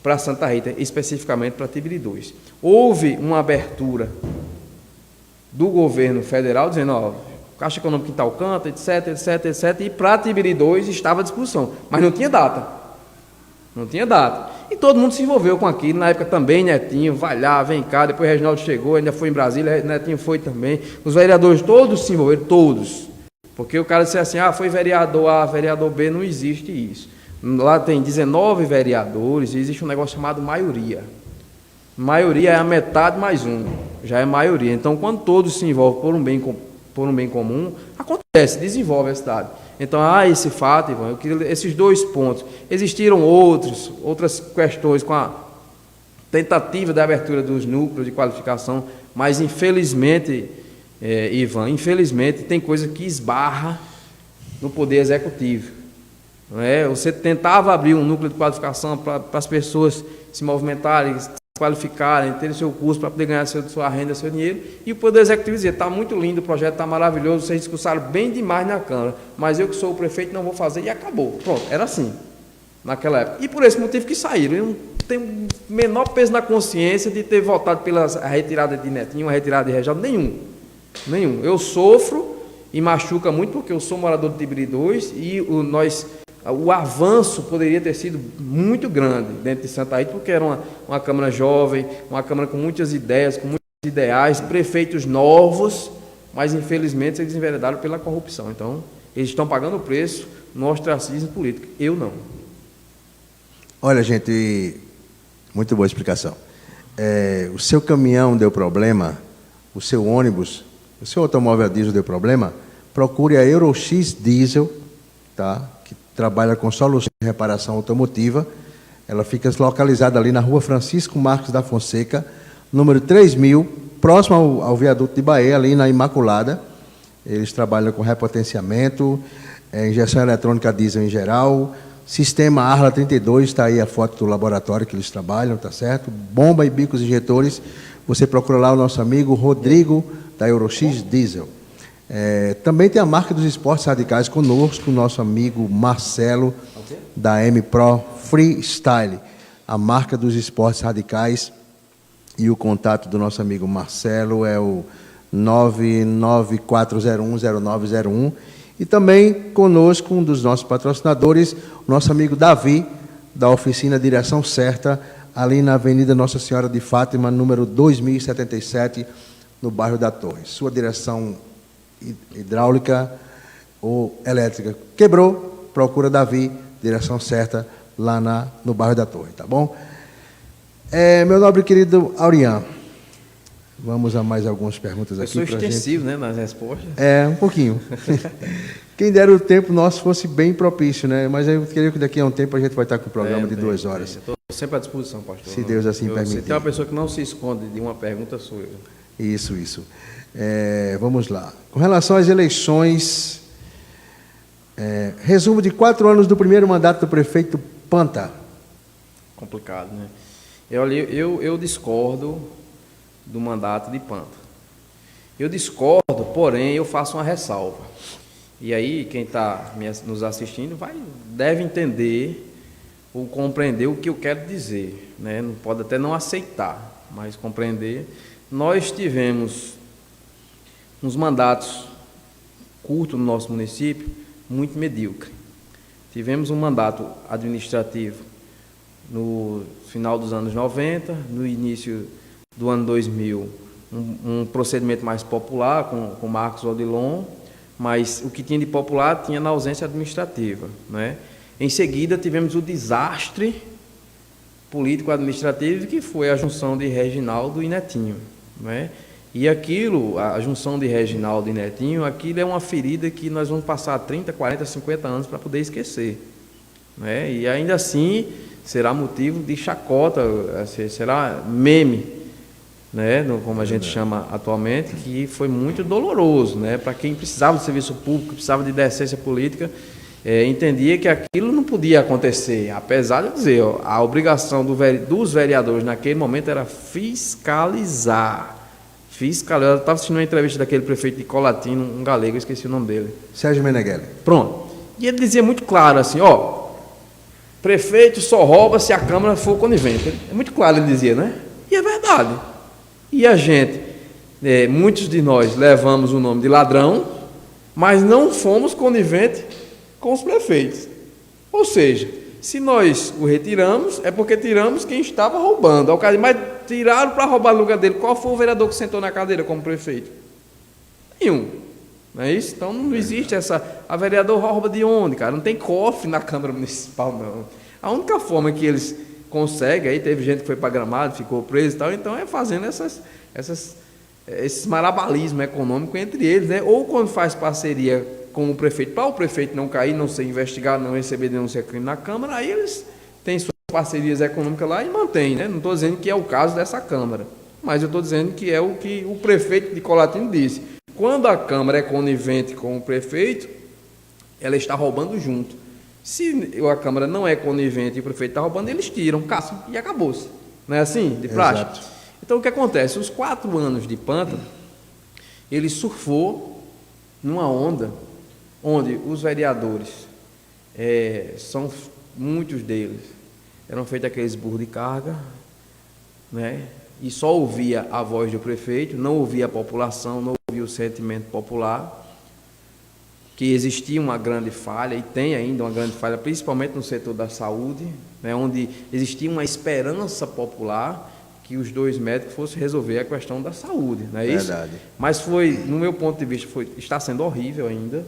para Santa Rita, especificamente para Tibiri 2. Houve uma abertura do governo federal dizendo, ó, Caixa Econômica em tal canto, etc, etc, etc, e para Tibiri 2 estava à disposição, mas não tinha data. Não tinha data. E todo mundo se envolveu com aquilo, na época também, Netinho, vai lá, vem cá, depois Reginaldo chegou, ainda foi em Brasília, Netinho foi também, os vereadores todos se envolveram, todos. Porque o cara disse assim, foi vereador A, vereador B, não existe isso. Lá tem 19 vereadores e existe um negócio chamado maioria. Maioria é a metade mais um, já é maioria. Então, quando todos se envolvem por um bem comum, acontece, desenvolve a cidade. Então, há esse fato, Ivan, esses 2 pontos. Existiram outras questões com a tentativa da abertura dos núcleos de qualificação, mas infelizmente, Ivan, infelizmente tem coisa que esbarra no poder executivo. Não é? Você tentava abrir um núcleo de qualificação para as pessoas se movimentarem, se qualificarem, terem seu curso para poder ganhar sua renda, seu dinheiro, e o Poder Executivo dizia, está muito lindo o projeto, está maravilhoso, vocês discursaram bem demais na Câmara, mas eu que sou o prefeito não vou fazer, e acabou. Pronto, era assim, naquela época. E por esse motivo que saíram, eu não tenho o menor peso na consciência de ter votado pela retirada de Netinho, a retirada de Reginaldo, nenhum. Eu sofro e machuca muito, porque eu sou morador de Tibiri 2, e o avanço poderia ter sido muito grande dentro de Santa Rita, porque era uma Câmara jovem, uma Câmara com muitas ideias, com muitos ideais, prefeitos novos, mas infelizmente eles enveredaram pela corrupção. Então, eles estão pagando o preço no ostracismo político. Eu não. Olha, gente, muito boa explicação. O seu caminhão deu problema, o seu ônibus, o seu automóvel a diesel deu problema, procure a Eurox Diesel, tá? Que trabalha com solução de reparação automotiva. Ela fica localizada ali na rua Francisco Marques da Fonseca, número 3000, próximo ao viaduto de Bahia, ali na Imaculada. Eles trabalham com repotenciamento, injeção eletrônica diesel em geral, sistema Arla 32, está aí a foto do laboratório que eles trabalham, tá certo? Bomba e bicos injetores, você procura lá o nosso amigo Rodrigo, da Eurox Diesel. Também tem a marca dos esportes radicais conosco, o nosso amigo Marcelo, da M-Pro Freestyle. A marca dos esportes radicais e o contato do nosso amigo Marcelo é o 994010901. E também conosco, um dos nossos patrocinadores, o nosso amigo Davi, da oficina Direção Certa, ali na Avenida Nossa Senhora de Fátima, número 2077, no bairro da Torre. Sua direção hidráulica ou elétrica quebrou, procura Davi, Direção Certa, lá no bairro da Torre, tá bom? Meu nobre querido Aurian, vamos a mais algumas perguntas aqui. Eu sou extensivo, né, nas respostas. Um pouquinho. Quem dera o tempo nosso fosse bem propício, né? Mas eu creio que daqui a um tempo a gente vai estar com um programa de 2 horas. Estou sempre à disposição, pastor. Se Deus assim permitir. Se tem uma pessoa que não se esconde de uma pergunta, sou eu. Isso. Vamos lá. Com relação às eleições, resumo de 4 anos do primeiro mandato do prefeito Panta. Complicado, né? Eu discordo do mandato de Panta. Eu discordo, porém, eu faço uma ressalva. E aí, quem está nos assistindo deve entender ou compreender o que eu quero dizer, né? Não pode até não aceitar, mas compreender. Nós tivemos uns mandatos curtos no nosso município, muito medíocre. Tivemos um mandato administrativo no final dos anos 90, no início do ano 2000, um procedimento mais popular com Marcos Odilon, mas o que tinha de popular tinha na ausência administrativa, né? Em seguida tivemos o desastre político-administrativo, que foi a junção de Reginaldo e Netinho, né? E aquilo, a junção de Reginaldo e Netinho, aquilo é uma ferida que nós vamos passar 30, 40, 50 anos para poder esquecer, né? E ainda assim será motivo de chacota, será meme né, como a gente chama atualmente, que foi muito doloroso, né, para quem precisava de serviço público, precisava de decência política, entendia que aquilo não podia acontecer, apesar de dizer, ó, a obrigação dos vereadores naquele momento era fiscalizar. Eu estava assistindo uma entrevista daquele prefeito de Colatina, um galego, eu esqueci o nome dele. Sérgio Meneghelli. Pronto. E ele dizia muito claro assim, ó, prefeito só rouba se a Câmara for conivente. É muito claro, ele dizia, né? E é verdade. E a gente, muitos de nós levamos o nome de ladrão, mas não fomos coniventes com os prefeitos. Ou seja, se nós o retiramos, é porque tiramos quem estava roubando. Mas tiraram para roubar no lugar dele. Qual foi o vereador que sentou na cadeira como prefeito? Nenhum. Não é isso? Então não existe essa... A vereador rouba de onde, cara? Não tem cofre na Câmara Municipal, não. A única forma que eles conseguem, aí teve gente que foi para Gramado, ficou preso e tal, então é fazendo esses malabarismos econômicos entre eles, né? Ou quando faz parceria com o prefeito, para o prefeito não cair, não ser investigado, não receber denúncia de crime na Câmara, aí eles têm suas parcerias econômicas lá e mantêm, né? Não estou dizendo que é o caso dessa Câmara, mas eu estou dizendo que é o que o prefeito de Colatina disse. Quando a Câmara é conivente com o prefeito, ela está roubando junto. Se a Câmara não é conivente e o prefeito está roubando, eles tiram, caçam e acabou-se. Não é assim, de praxe? Exato. Então, o que acontece? Os 4 anos de Panta, ele surfou numa onda onde os vereadores, muitos deles, eram feitos aqueles burros de carga, né? E só ouvia a voz do prefeito, não ouvia a população, não ouvia o sentimento popular, que existia uma grande falha, e tem ainda uma grande falha, principalmente no setor da saúde, né, onde existia uma esperança popular que os 2 médicos fossem resolver a questão da saúde, não é isso? Verdade. Mas foi, no meu ponto de vista, está sendo horrível ainda,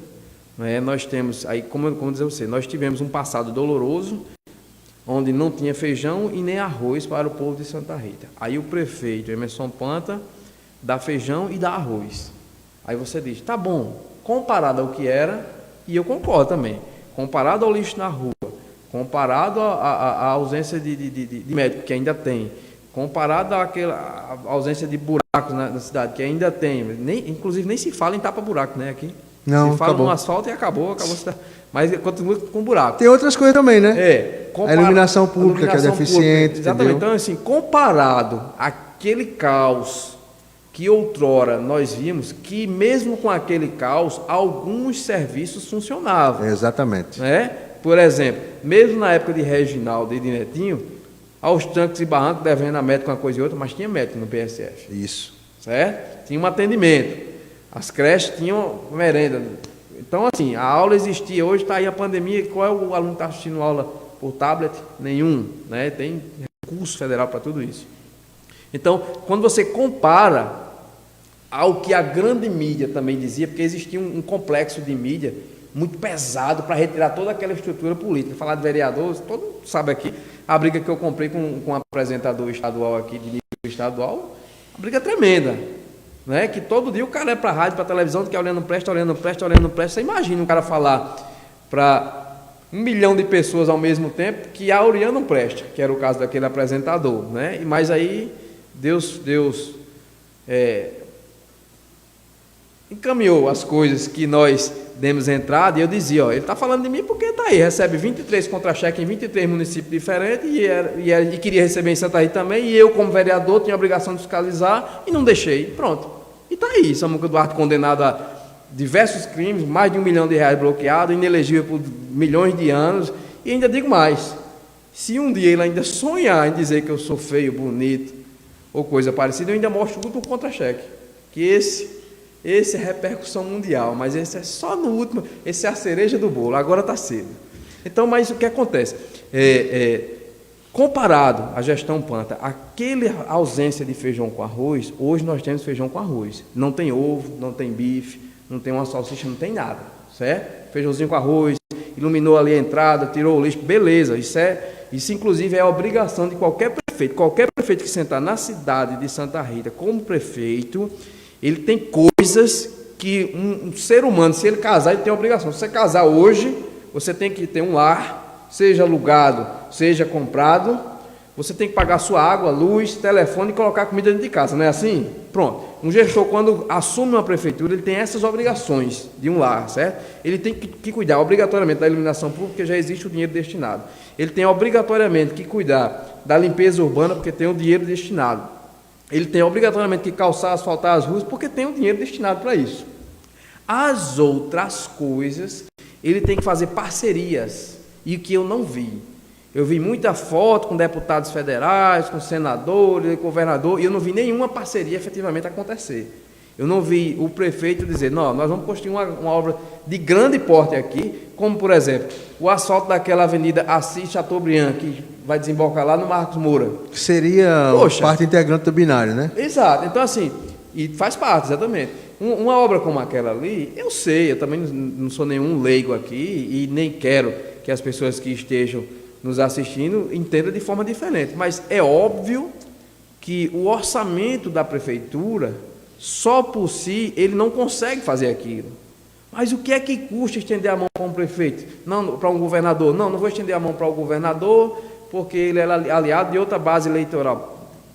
né? Nós temos, aí, como dizer você, nós tivemos um passado doloroso, onde não tinha feijão e nem arroz para o povo de Santa Rita. Aí o prefeito Emerson Panta dá feijão e dá arroz. Aí você diz, tá bom, comparado ao que era, e eu concordo também, comparado ao lixo na rua, comparado à ausência de médico, que ainda tem, comparado à ausência de buracos na cidade, que ainda tem, inclusive nem se fala em tapa-buraco, né, aqui. Não, se fala acabou. no asfalto e acabou, mas continua com buraco. Tem outras coisas também, né? A iluminação pública, que é deficiente. Exatamente. Entendeu? Então, assim, comparado àquele caos que outrora nós vimos, que mesmo com aquele caos, alguns serviços funcionavam. Exatamente. Né? Por exemplo, mesmo na época de Reginaldo e de Netinho, aos trancos e barrancos, devendo a médico uma coisa e outra, mas tinha médico no PSF. Isso. Certo? Tinha um atendimento. As creches tinham merenda. Então, assim, a aula existia. Hoje está aí a pandemia. Qual é o aluno que está assistindo aula por tablet? Nenhum. Né? Tem recurso federal para tudo isso. Então, quando você compara ao que a grande mídia também dizia, porque existia um complexo de mídia muito pesado para retirar toda aquela estrutura política. Falar de vereadores, todo mundo sabe aqui, a briga que eu comprei com um apresentador estadual aqui, de nível estadual, uma briga tremenda. Né? Que todo dia o cara é para a rádio, para a televisão, que olhando presta. Você imagina um cara falar para 1 milhão de pessoas ao mesmo tempo que a Aurian não presta, que era o caso daquele apresentador. Né? Mas aí Deus encaminhou as coisas que nós demos entrada, e eu dizia, ó, ele está falando de mim porque está aí, recebe 23 contra-cheques em 23 municípios diferentes, e queria receber em Santa Rita também, e eu, como vereador, tinha a obrigação de fiscalizar, e não deixei, pronto. E está aí, Samuca Duarte condenado a diversos crimes, mais de R$1 milhão bloqueado, inelegível por milhões de anos, e ainda digo mais, se um dia ele ainda sonhar em dizer que eu sou feio, bonito, ou coisa parecida, eu ainda mostro tudo o contra-cheque, que esse é repercussão mundial, mas esse é só no último, esse é a cereja do bolo, agora está cedo. Então, mas o que acontece? Comparado à gestão Panta, aquela ausência de feijão com arroz, hoje nós temos feijão com arroz. Não tem ovo, não tem bife, não tem uma salsicha, não tem nada, certo? Feijãozinho com arroz, iluminou ali a entrada, tirou o lixo, beleza, isso inclusive é a obrigação de qualquer prefeito que sentar na cidade de Santa Rita como prefeito, ele tem coisas que um ser humano, se ele casar, ele tem a obrigação. Se você casar hoje, você tem que ter um lar, seja alugado, seja comprado, você tem que pagar sua água, luz, telefone e colocar comida dentro de casa, não é assim? Pronto. Um gestor, quando assume uma prefeitura, ele tem essas obrigações de um lar, certo? Ele tem que cuidar obrigatoriamente da iluminação pública, porque já existe o dinheiro destinado. Ele tem obrigatoriamente que cuidar da limpeza urbana, porque tem o dinheiro destinado. Ele tem obrigatoriamente que calçar, asfaltar as ruas, porque tem o dinheiro destinado para isso. As outras coisas, ele tem que fazer parcerias, e o que eu não vi. Eu vi muita foto com deputados federais, com senadores, governador, e eu não vi nenhuma parceria efetivamente acontecer. Eu não vi o prefeito dizer, não, nós vamos construir uma obra de grande porte aqui, como, por exemplo, o asfalto daquela avenida Assis Chateaubriand, que vai desembocar lá no Marcos Moura. Que seria parte integrante do binário, né? Exato. Então, assim, e faz parte, exatamente. Uma obra como aquela ali, eu sei, eu também não sou nenhum leigo aqui, e nem quero que as pessoas que estejam nos assistindo entenda de forma diferente, mas é óbvio que o orçamento da prefeitura, só por si, ele não consegue fazer aquilo. Mas o que é que custa estender a mão para um prefeito? Não, para um governador? Não vou estender a mão para o governador, porque ele é aliado de outra base eleitoral.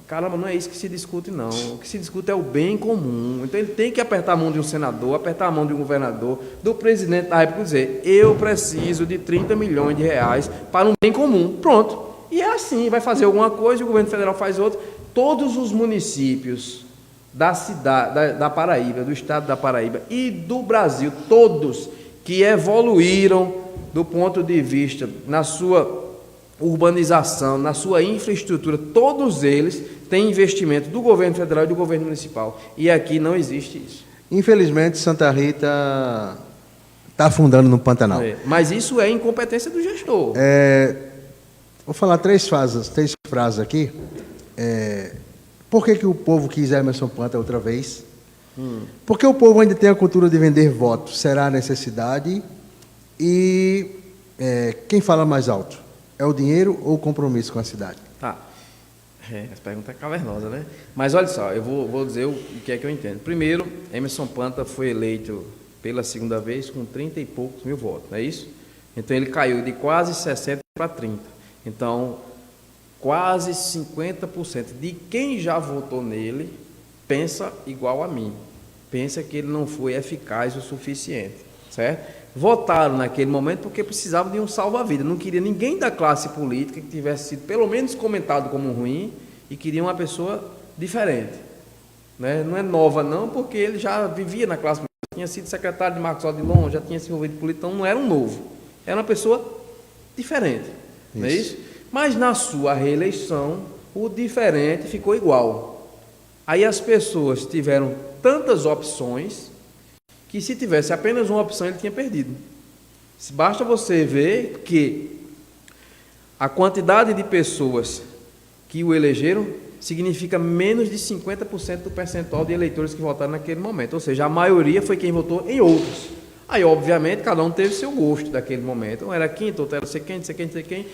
Caramba, não é isso que se discute, não. O que se discute é o bem comum. Então ele tem que apertar a mão de um senador, apertar a mão de um governador, do presidente da República, dizer, eu preciso de 30 milhões de reais para um bem comum. Pronto. E é assim, vai fazer alguma coisa e o governo federal faz outra. Todos os municípios da cidade, da Paraíba, do estado da Paraíba e do Brasil, todos que evoluíram do ponto de vista na sua urbanização, na sua infraestrutura, todos eles têm investimento do governo federal e do governo municipal. E aqui não existe isso. Infelizmente, Santa Rita está afundando no Pantanal. Mas isso é incompetência do gestor. Vou falar três frases aqui. Por que o povo quis Emerson Panta outra vez? Porque o povo ainda tem a cultura de vender votos. Será a necessidade? E quem fala mais alto? É o dinheiro ou o compromisso com a cidade? Tá. Essa pergunta é cavernosa, né? Mas olha só, eu vou dizer o que é que eu entendo. Primeiro, Emerson Panta foi eleito pela segunda vez com 30 e poucos mil votos, não é isso? Então ele caiu de quase 60 para 30. Então, quase 50% de quem já votou nele pensa igual a mim. Pensa que ele não foi eficaz o suficiente, certo? Votaram naquele momento porque precisavam de um salva-vida. Não queria ninguém da classe política que tivesse sido pelo menos comentado como ruim e queria uma pessoa diferente, né? Não é nova não, porque ele já vivia na classe política, tinha sido secretário de Marcos Odilon, já tinha se envolvido em política, então não era um novo, era uma pessoa diferente, não é isso? Mas na sua reeleição, o diferente ficou igual. Aí as pessoas tiveram tantas opções que se tivesse apenas uma opção, ele tinha perdido. Basta você ver que a quantidade de pessoas que o elegeram significa menos de 50% do percentual de eleitores que votaram naquele momento. Ou seja, a maioria foi quem votou em outros. Aí, obviamente, cada um teve seu gosto daquele momento. Um era quinto, outro era sei quem.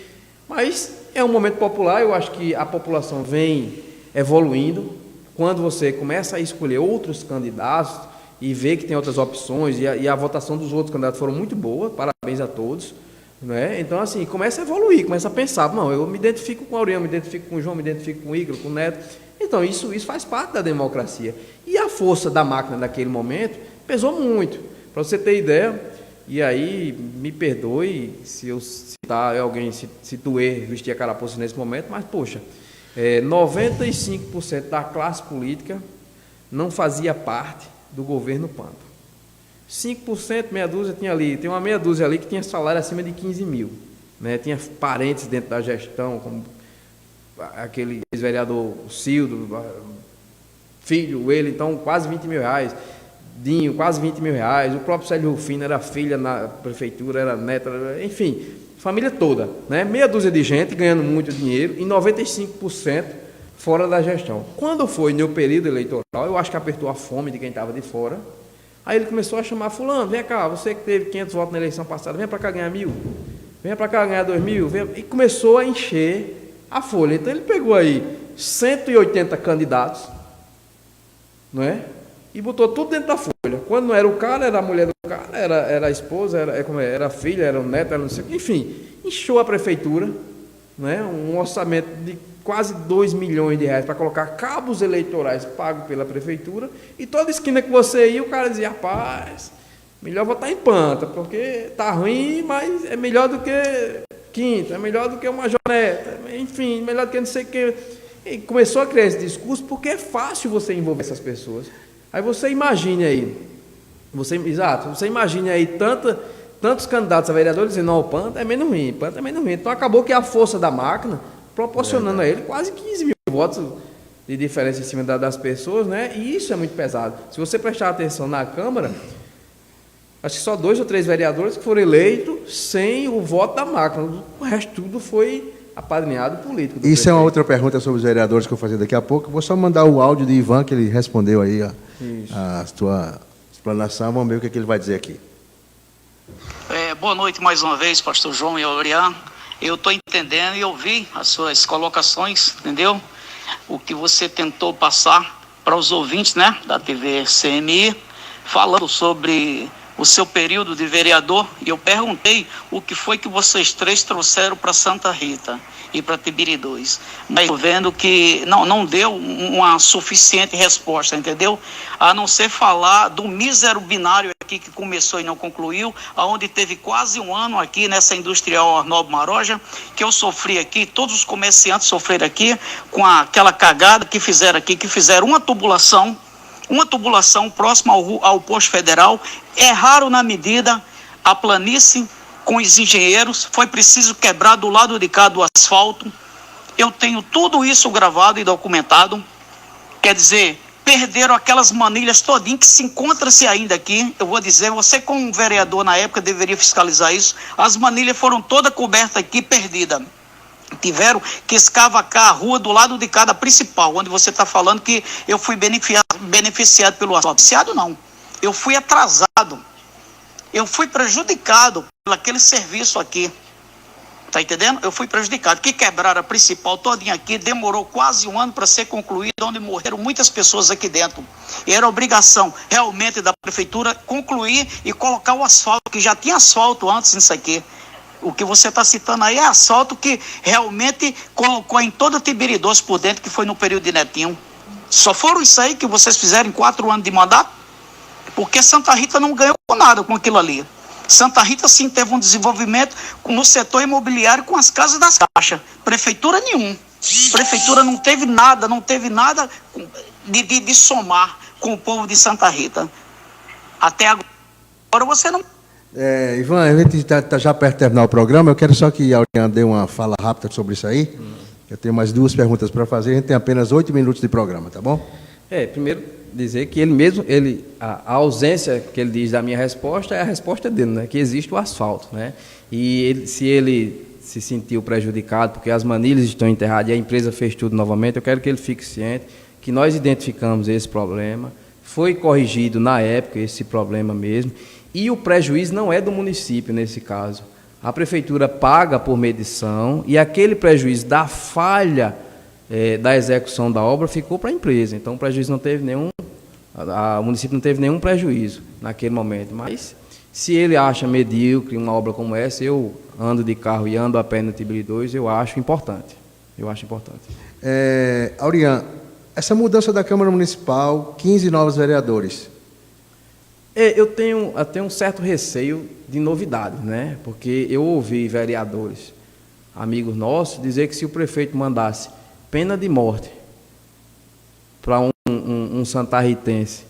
Mas é um momento popular, eu acho que a população vem evoluindo. Quando você começa a escolher outros candidatos e vê que tem outras opções, e a votação dos outros candidatos foram muito boa, parabéns a todos, né? Então, assim, começa a evoluir, começa a pensar, não, eu me identifico com o Auriano, me identifico com o João, me identifico com o Igor, com o Neto. Então, isso faz parte da democracia. E a força da máquina naquele momento pesou muito. Para você ter ideia, e aí, me perdoe se eu citar alguém, se doer, vestir a carapuça nesse momento, mas, poxa, 95% da classe política não fazia parte do governo Panta. 5%, meia dúzia, tem uma meia dúzia ali que tinha salário acima de 15 mil, né? Tinha parentes dentro da gestão, como aquele ex-vereador Cildo, filho, ele, então, quase 20 mil reais, Dinho, quase 20 mil reais, o próprio Célio Rufino era filha na prefeitura, era neta, enfim, família toda, né? Meia dúzia de gente ganhando muito dinheiro e 95% fora da gestão. Quando foi no período eleitoral, eu acho que apertou a fome de quem estava de fora. Aí ele começou a chamar fulano, vem cá, você que teve 500 votos na eleição passada, vem para cá ganhar 1.000, vem para cá ganhar 2.000, e começou a encher a folha. Então ele pegou aí 180 candidatos, não é? E botou tudo dentro da folha. Quando não era o cara, era a mulher do cara, era a esposa, era a filha, era o neto, era não sei o que, enfim, inchou a prefeitura, não é? Um orçamento de quase 2 milhões de reais para colocar cabos eleitorais pagos pela prefeitura, e toda esquina que você ia, o cara dizia, rapaz, melhor votar em Panta, porque tá ruim, mas é melhor do que Quinta, é melhor do que uma Joneta, enfim, melhor do que não sei o que. E começou a criar esse discurso porque é fácil você envolver essas pessoas. Aí você imagine aí, você imagine aí tantos candidatos a vereadores dizendo, não, o Panta é menos ruim, Panta é menos ruim. Então acabou que a força da máquina, proporcionando a ele quase 15 mil votos de diferença em cima das pessoas, né? E isso é muito pesado. Se você prestar atenção na Câmara, acho que só 2 ou 3 vereadores que foram eleitos sem o voto da máquina. O resto tudo foi apadrinhado político. Isso prefeito. É uma outra pergunta sobre os vereadores que eu vou fazer daqui a pouco. Vou só mandar o áudio de Ivan, que ele respondeu aí a sua explanação. Vamos ver o que ele vai dizer aqui. Boa noite mais uma vez, pastor João e Aurian. Eu estou entendendo e ouvi as suas colocações, entendeu? O que você tentou passar para os ouvintes, né, da TV CMI, falando sobre o seu período de vereador, e eu perguntei o que foi que vocês 3 trouxeram para Santa Rita e para Tibiri 2. Mas estou vendo que não deu uma suficiente resposta, entendeu? A não ser falar do mísero binário aqui que começou e não concluiu, aonde teve quase um ano aqui nessa industrial Arnaldo Maroja, que eu sofri aqui, todos os comerciantes sofreram aqui com aquela cagada que fizeram aqui, que fizeram uma tubulação próxima ao posto federal, erraram na medida a planície com os engenheiros, foi preciso quebrar do lado de cá do asfalto. Eu tenho tudo isso gravado e documentado, quer dizer, perderam aquelas manilhas todinhas que se encontra-se ainda aqui. Eu vou dizer, você como vereador na época deveria fiscalizar isso, as manilhas foram todas cobertas aqui, perdidas. Tiveram que escavacar a rua do lado de cada principal, onde você está falando que eu fui beneficiado pelo asfalto. Beneficiado não, eu fui atrasado, eu fui prejudicado por aquele serviço aqui, tá entendendo? Eu fui prejudicado, que quebraram a principal todinha aqui, demorou quase um ano para ser concluída, onde morreram muitas pessoas aqui dentro, e era obrigação realmente da prefeitura concluir e colocar o asfalto, que já tinha asfalto antes nisso aqui. O que você está citando aí é asfalto que realmente colocou em toda a Tibiri 2 por dentro, que foi no período de Netinho. Só foram isso aí que vocês fizeram em 4 anos de mandato? Porque Santa Rita não ganhou nada com aquilo ali. Santa Rita sim teve um desenvolvimento no setor imobiliário com as casas das caixas. Prefeitura nenhum. Prefeitura não teve nada de somar com o povo de Santa Rita. Até agora você não... Ivan, a gente está já perto de terminar o programa. Eu quero só que a Aurian dê uma fala rápida sobre isso aí. Eu tenho mais 2 perguntas para fazer. A gente tem apenas 8 minutos de programa, tá bom? Primeiro dizer que a ausência que ele diz da minha resposta é a resposta dele, né? Que existe o asfalto, né? E se ele se sentiu prejudicado porque as manilhas estão enterradas e a empresa fez tudo novamente, eu quero que ele fique ciente que nós identificamos esse problema, foi corrigido na época esse problema mesmo. E o prejuízo não é do município nesse caso. A prefeitura paga por medição e aquele prejuízo da falha da execução da obra ficou para a empresa. Então o prejuízo não teve o município não teve nenhum prejuízo naquele momento. Mas se ele acha medíocre uma obra como essa, eu ando de carro e ando a pé no Tibiri 2, eu acho importante. Aurian, essa mudança da Câmara Municipal, 15 novos vereadores. Eu tenho até um certo receio de novidades, né? Porque eu ouvi vereadores, amigos nossos, dizer que se o prefeito mandasse pena de morte para um santarritense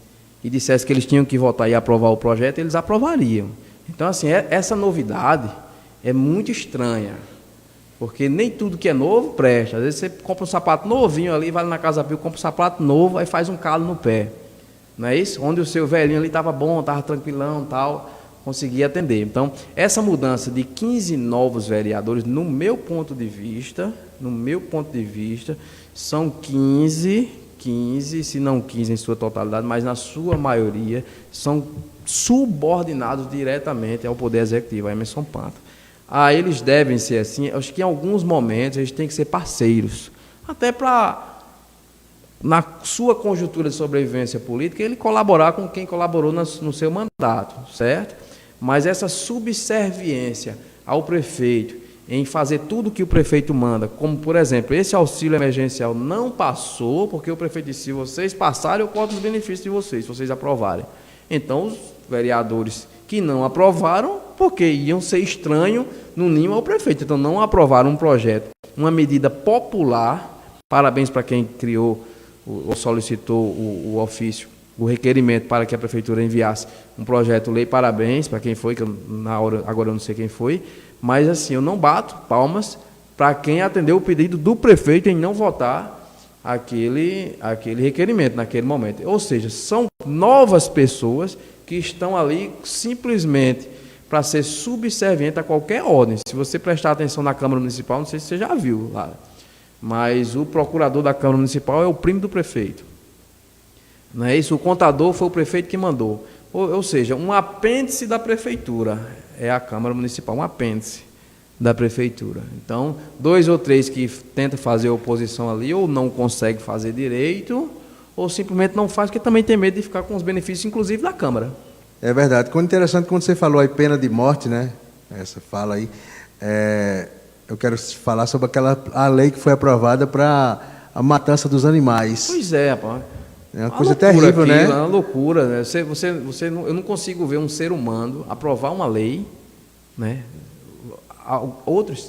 e dissesse que eles tinham que votar e aprovar o projeto, eles aprovariam. Então, assim, essa novidade é muito estranha, porque nem tudo que é novo presta. Às vezes você compra um sapato novinho ali, vai na Casa Pio, compra um sapato novo, aí faz um calo no pé. Não é isso? Onde o seu velhinho ali estava bom, estava tranquilão, tal, conseguia atender. Então, essa mudança de 15 novos vereadores, no meu ponto de vista, são 15, se não 15 em sua totalidade, mas na sua maioria, são subordinados diretamente ao Poder Executivo, a Emerson Panta. Eles devem ser assim, acho que em alguns momentos eles têm que ser parceiros, até para... na sua conjuntura de sobrevivência política, ele colaborar com quem colaborou no seu mandato, certo? Mas essa subserviência ao prefeito em fazer tudo que o prefeito manda, como, por exemplo, esse auxílio emergencial não passou, porque o prefeito disse, se vocês passarem, eu corto os benefícios de vocês, se vocês aprovarem. Então, os vereadores que não aprovaram, porque iam ser estranho no ninho ao prefeito, então não aprovaram um projeto, uma medida popular, parabéns para quem criou ou solicitou o ofício, o requerimento para que a prefeitura enviasse um projeto de lei, parabéns para quem foi, que na hora, agora eu não sei quem foi, mas assim, eu não bato palmas para quem atendeu o pedido do prefeito em não votar aquele requerimento naquele momento. Ou seja, são novas pessoas que estão ali simplesmente para ser subserviente a qualquer ordem. Se você prestar atenção na Câmara Municipal, não sei se você já viu lá, mas o procurador da Câmara Municipal é o primo do prefeito. Não é isso? O contador foi o prefeito que mandou. Ou seja, um apêndice da prefeitura é a Câmara Municipal, um apêndice da prefeitura. Então, 2 ou 3 que tentam fazer oposição ali, ou não conseguem fazer direito, ou simplesmente não faz, porque também tem medo de ficar com os benefícios, inclusive, da Câmara. É verdade. Interessante quando você falou aí pena de morte, né? Essa fala aí. Eu quero falar sobre a lei que foi aprovada para a matança dos animais. Pois é, rapaz. É uma coisa terrível, aquilo, né? É uma loucura, né? Eu não consigo ver um ser humano aprovar uma lei, né?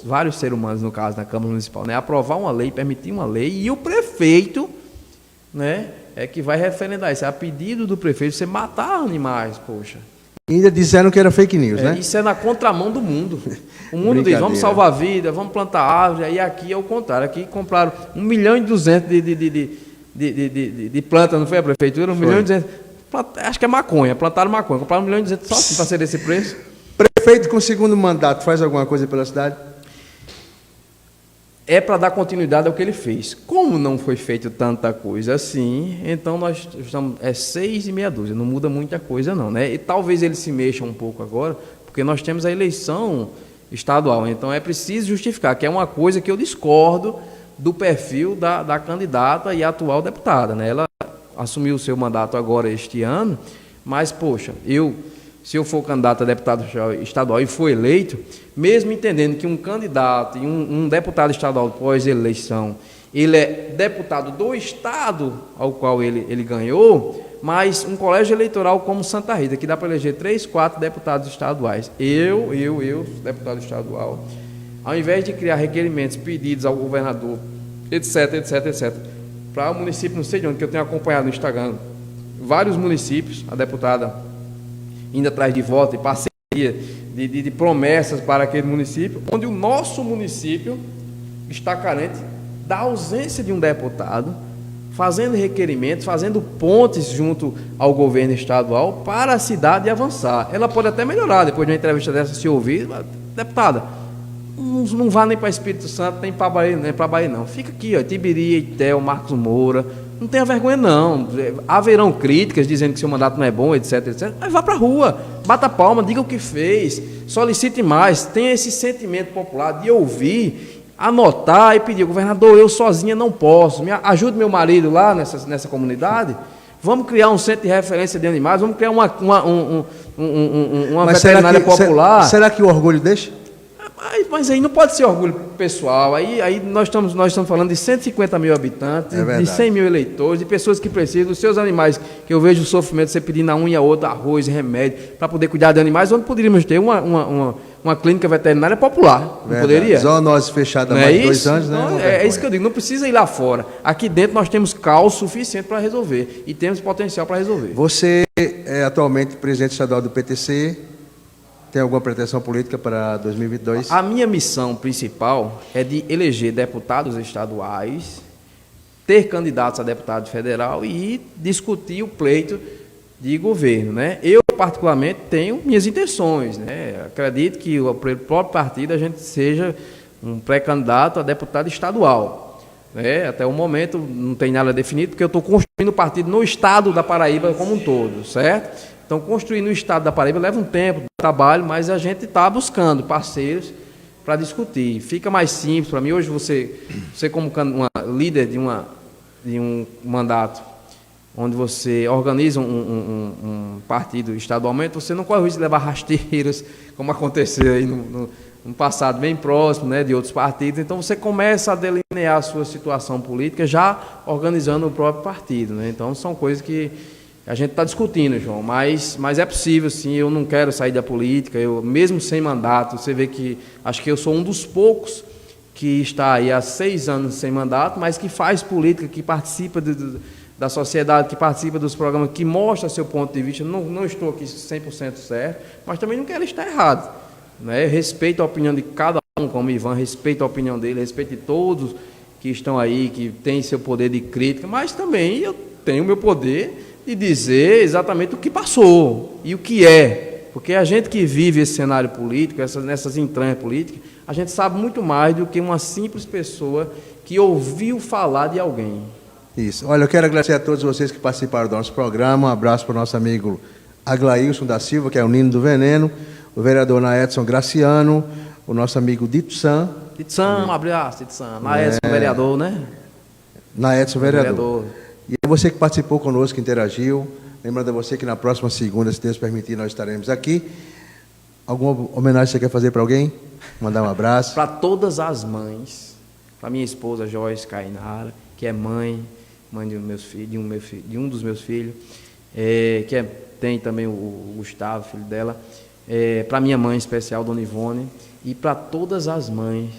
Vários seres humanos, no caso, na Câmara Municipal, né? Aprovar uma lei, permitir uma lei, e o prefeito, né, é que vai referendar isso. É a pedido do prefeito você matar animais, poxa. E ainda disseram que era fake news, né? Isso é na contramão do mundo. O mundo diz, vamos salvar a vida, vamos plantar árvore, aí aqui é o contrário. Aqui compraram 1.200.000 de plantas, não foi a prefeitura? 1.200.000. Acho que é maconha, plantaram maconha. Compraram 1.200.000 só assim para ser esse preço. Prefeito com segundo mandato faz alguma coisa pela cidade? É para dar continuidade ao que ele fez. Como não foi feito tanta coisa assim, então nós estamos 6 e meia dúzia, não muda muita coisa não, né? E talvez ele se mexa um pouco agora, porque nós temos a eleição estadual, então é preciso justificar, que é uma coisa que eu discordo do perfil da candidata e atual deputada, né? Ela assumiu o seu mandato agora este ano, mas, poxa, se eu for candidato a deputado estadual e for eleito, mesmo entendendo que um candidato e um deputado estadual pós-eleição, ele é deputado do estado ao qual ele ganhou, mas um colégio eleitoral como Santa Rita, que dá para eleger 3, 4 deputados estaduais. Eu, deputado estadual, ao invés de criar requerimentos, pedidos ao governador, etc, para o município, não sei de onde, que eu tenho acompanhado no Instagram, vários municípios, a deputada indo atrás de voto e parceria, de promessas para aquele município, onde o nosso município está carente da ausência de um deputado, fazendo requerimentos, fazendo pontes junto ao governo estadual para a cidade avançar. Ela pode até melhorar, depois de uma entrevista dessa, se ouvir, deputada, não vá nem para Espírito Santo, nem para Bahia, não. Fica aqui, ó, Tibiri, Itel, Marcos Moura. Não tenha vergonha, não. Haverão críticas dizendo que seu mandato não é bom, etc. Mas vá para a rua, bata a palma, diga o que fez, solicite mais, tenha esse sentimento popular de ouvir, anotar e pedir, governador, eu sozinha não posso, ajude meu marido lá nessa comunidade, vamos criar um centro de referência de animais, vamos criar uma veterinária popular. Será que o orgulho deixa? Mas aí não pode ser orgulho pessoal. Aí nós estamos falando de 150 mil habitantes, de 100 mil eleitores, de pessoas que precisam dos seus animais, que eu vejo o sofrimento de você pedir na um e a outra arroz, remédio, para poder cuidar de animais, onde poderíamos ter uma clínica veterinária popular. Não poderia? Zoonose fechada há mais de 2 anos, né? Não, é isso que eu digo, não precisa ir lá fora. Aqui dentro nós temos caos suficiente para resolver e temos potencial para resolver. Você é atualmente presidente estadual do PTC. Tem alguma pretensão política para 2022? A minha missão principal é de eleger deputados estaduais, ter candidatos a deputado federal e discutir o pleito de governo, né? Eu, particularmente, tenho minhas intenções, né? Acredito que o próprio partido a gente seja um pré-candidato a deputado estadual, né? Até o momento não tem nada definido, porque eu estou construindo o partido no estado da Paraíba como um todo, certo? Então, construir no estado da Paraíba leva um tempo de trabalho, mas a gente está buscando parceiros para discutir. Fica mais simples para mim. Hoje, você como uma líder de um mandato, onde você organiza um partido estadualmente, você não corre o risco de levar rasteiras, como aconteceu aí um passado bem próximo, né, de outros partidos. Então você começa a delinear a sua situação política já organizando o próprio partido, né? Então são coisas que a gente está discutindo, João, mas é possível, sim. Eu não quero sair da política, eu mesmo sem mandato. Você vê que acho que eu sou um dos poucos que está aí há 6 anos sem mandato, mas que faz política, que participa da sociedade, que participa dos programas, que mostra seu ponto de vista. Não estou aqui 100% certo, mas também não quero estar errado, né? Respeito a opinião de cada um, como Ivan, respeito a opinião dele, respeito de todos que estão aí, que têm seu poder de crítica, mas também eu tenho o meu poder de dizer exatamente o que passou e o que é, porque a gente que vive esse cenário político, nessas entranhas políticas, a gente sabe muito mais do que uma simples pessoa que ouviu falar de alguém. Isso. Olha, eu quero agradecer a todos vocês que participaram do nosso programa. Um abraço para o nosso amigo Aglailson da Silva, que é o Nino do Veneno, o vereador Naedson Graciano, o nosso amigo Dito San. Dito San, um abraço, Dito San. Naedson, vereador, né? Naedson, vereador. E é você que participou conosco, que interagiu. Lembrando a você que na próxima segunda, se Deus permitir, nós estaremos aqui. Alguma homenagem você quer fazer para alguém? Mandar um abraço. Para todas as mães, para minha esposa Joyce Cainara, que é mãe de um dos meus filhos, tem também o Gustavo, filho dela, para minha mãe especial, Dona Ivone, e para todas as mães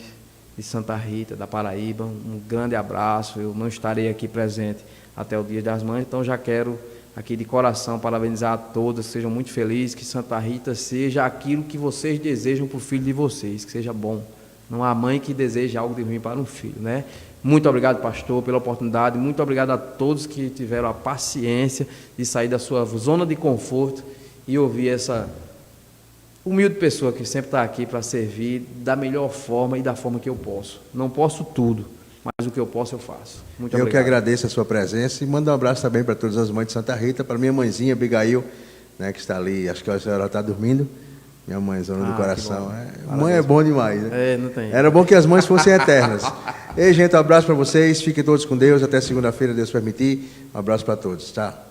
de Santa Rita, da Paraíba, um grande abraço. Eu não estarei aqui presente até o Dia das Mães, então já quero aqui de coração parabenizar a todas, sejam muito felizes, que Santa Rita seja aquilo que vocês desejam para o filho de vocês, que seja bom. Não há mãe que deseja algo de ruim para um filho, né? Muito obrigado, pastor, pela oportunidade, muito obrigado a todos que tiveram a paciência de sair da sua zona de conforto e ouvir essa humilde pessoa que sempre está aqui para servir da melhor forma e da forma que eu posso. Não posso tudo, mas o que eu posso eu faço. Muito obrigado. Eu que agradeço a sua presença e mando um abraço também para todas as mães de Santa Rita, para minha mãezinha Abigail, né, que está ali, acho que a senhora está dormindo. Minha mãezona do coração. Mãe é bom demais, né? Não tem. Era bom que as mães fossem eternas. Ei, gente, um abraço para vocês. Fiquem todos com Deus. Até segunda-feira, Deus permitir. Um abraço para todos, tá?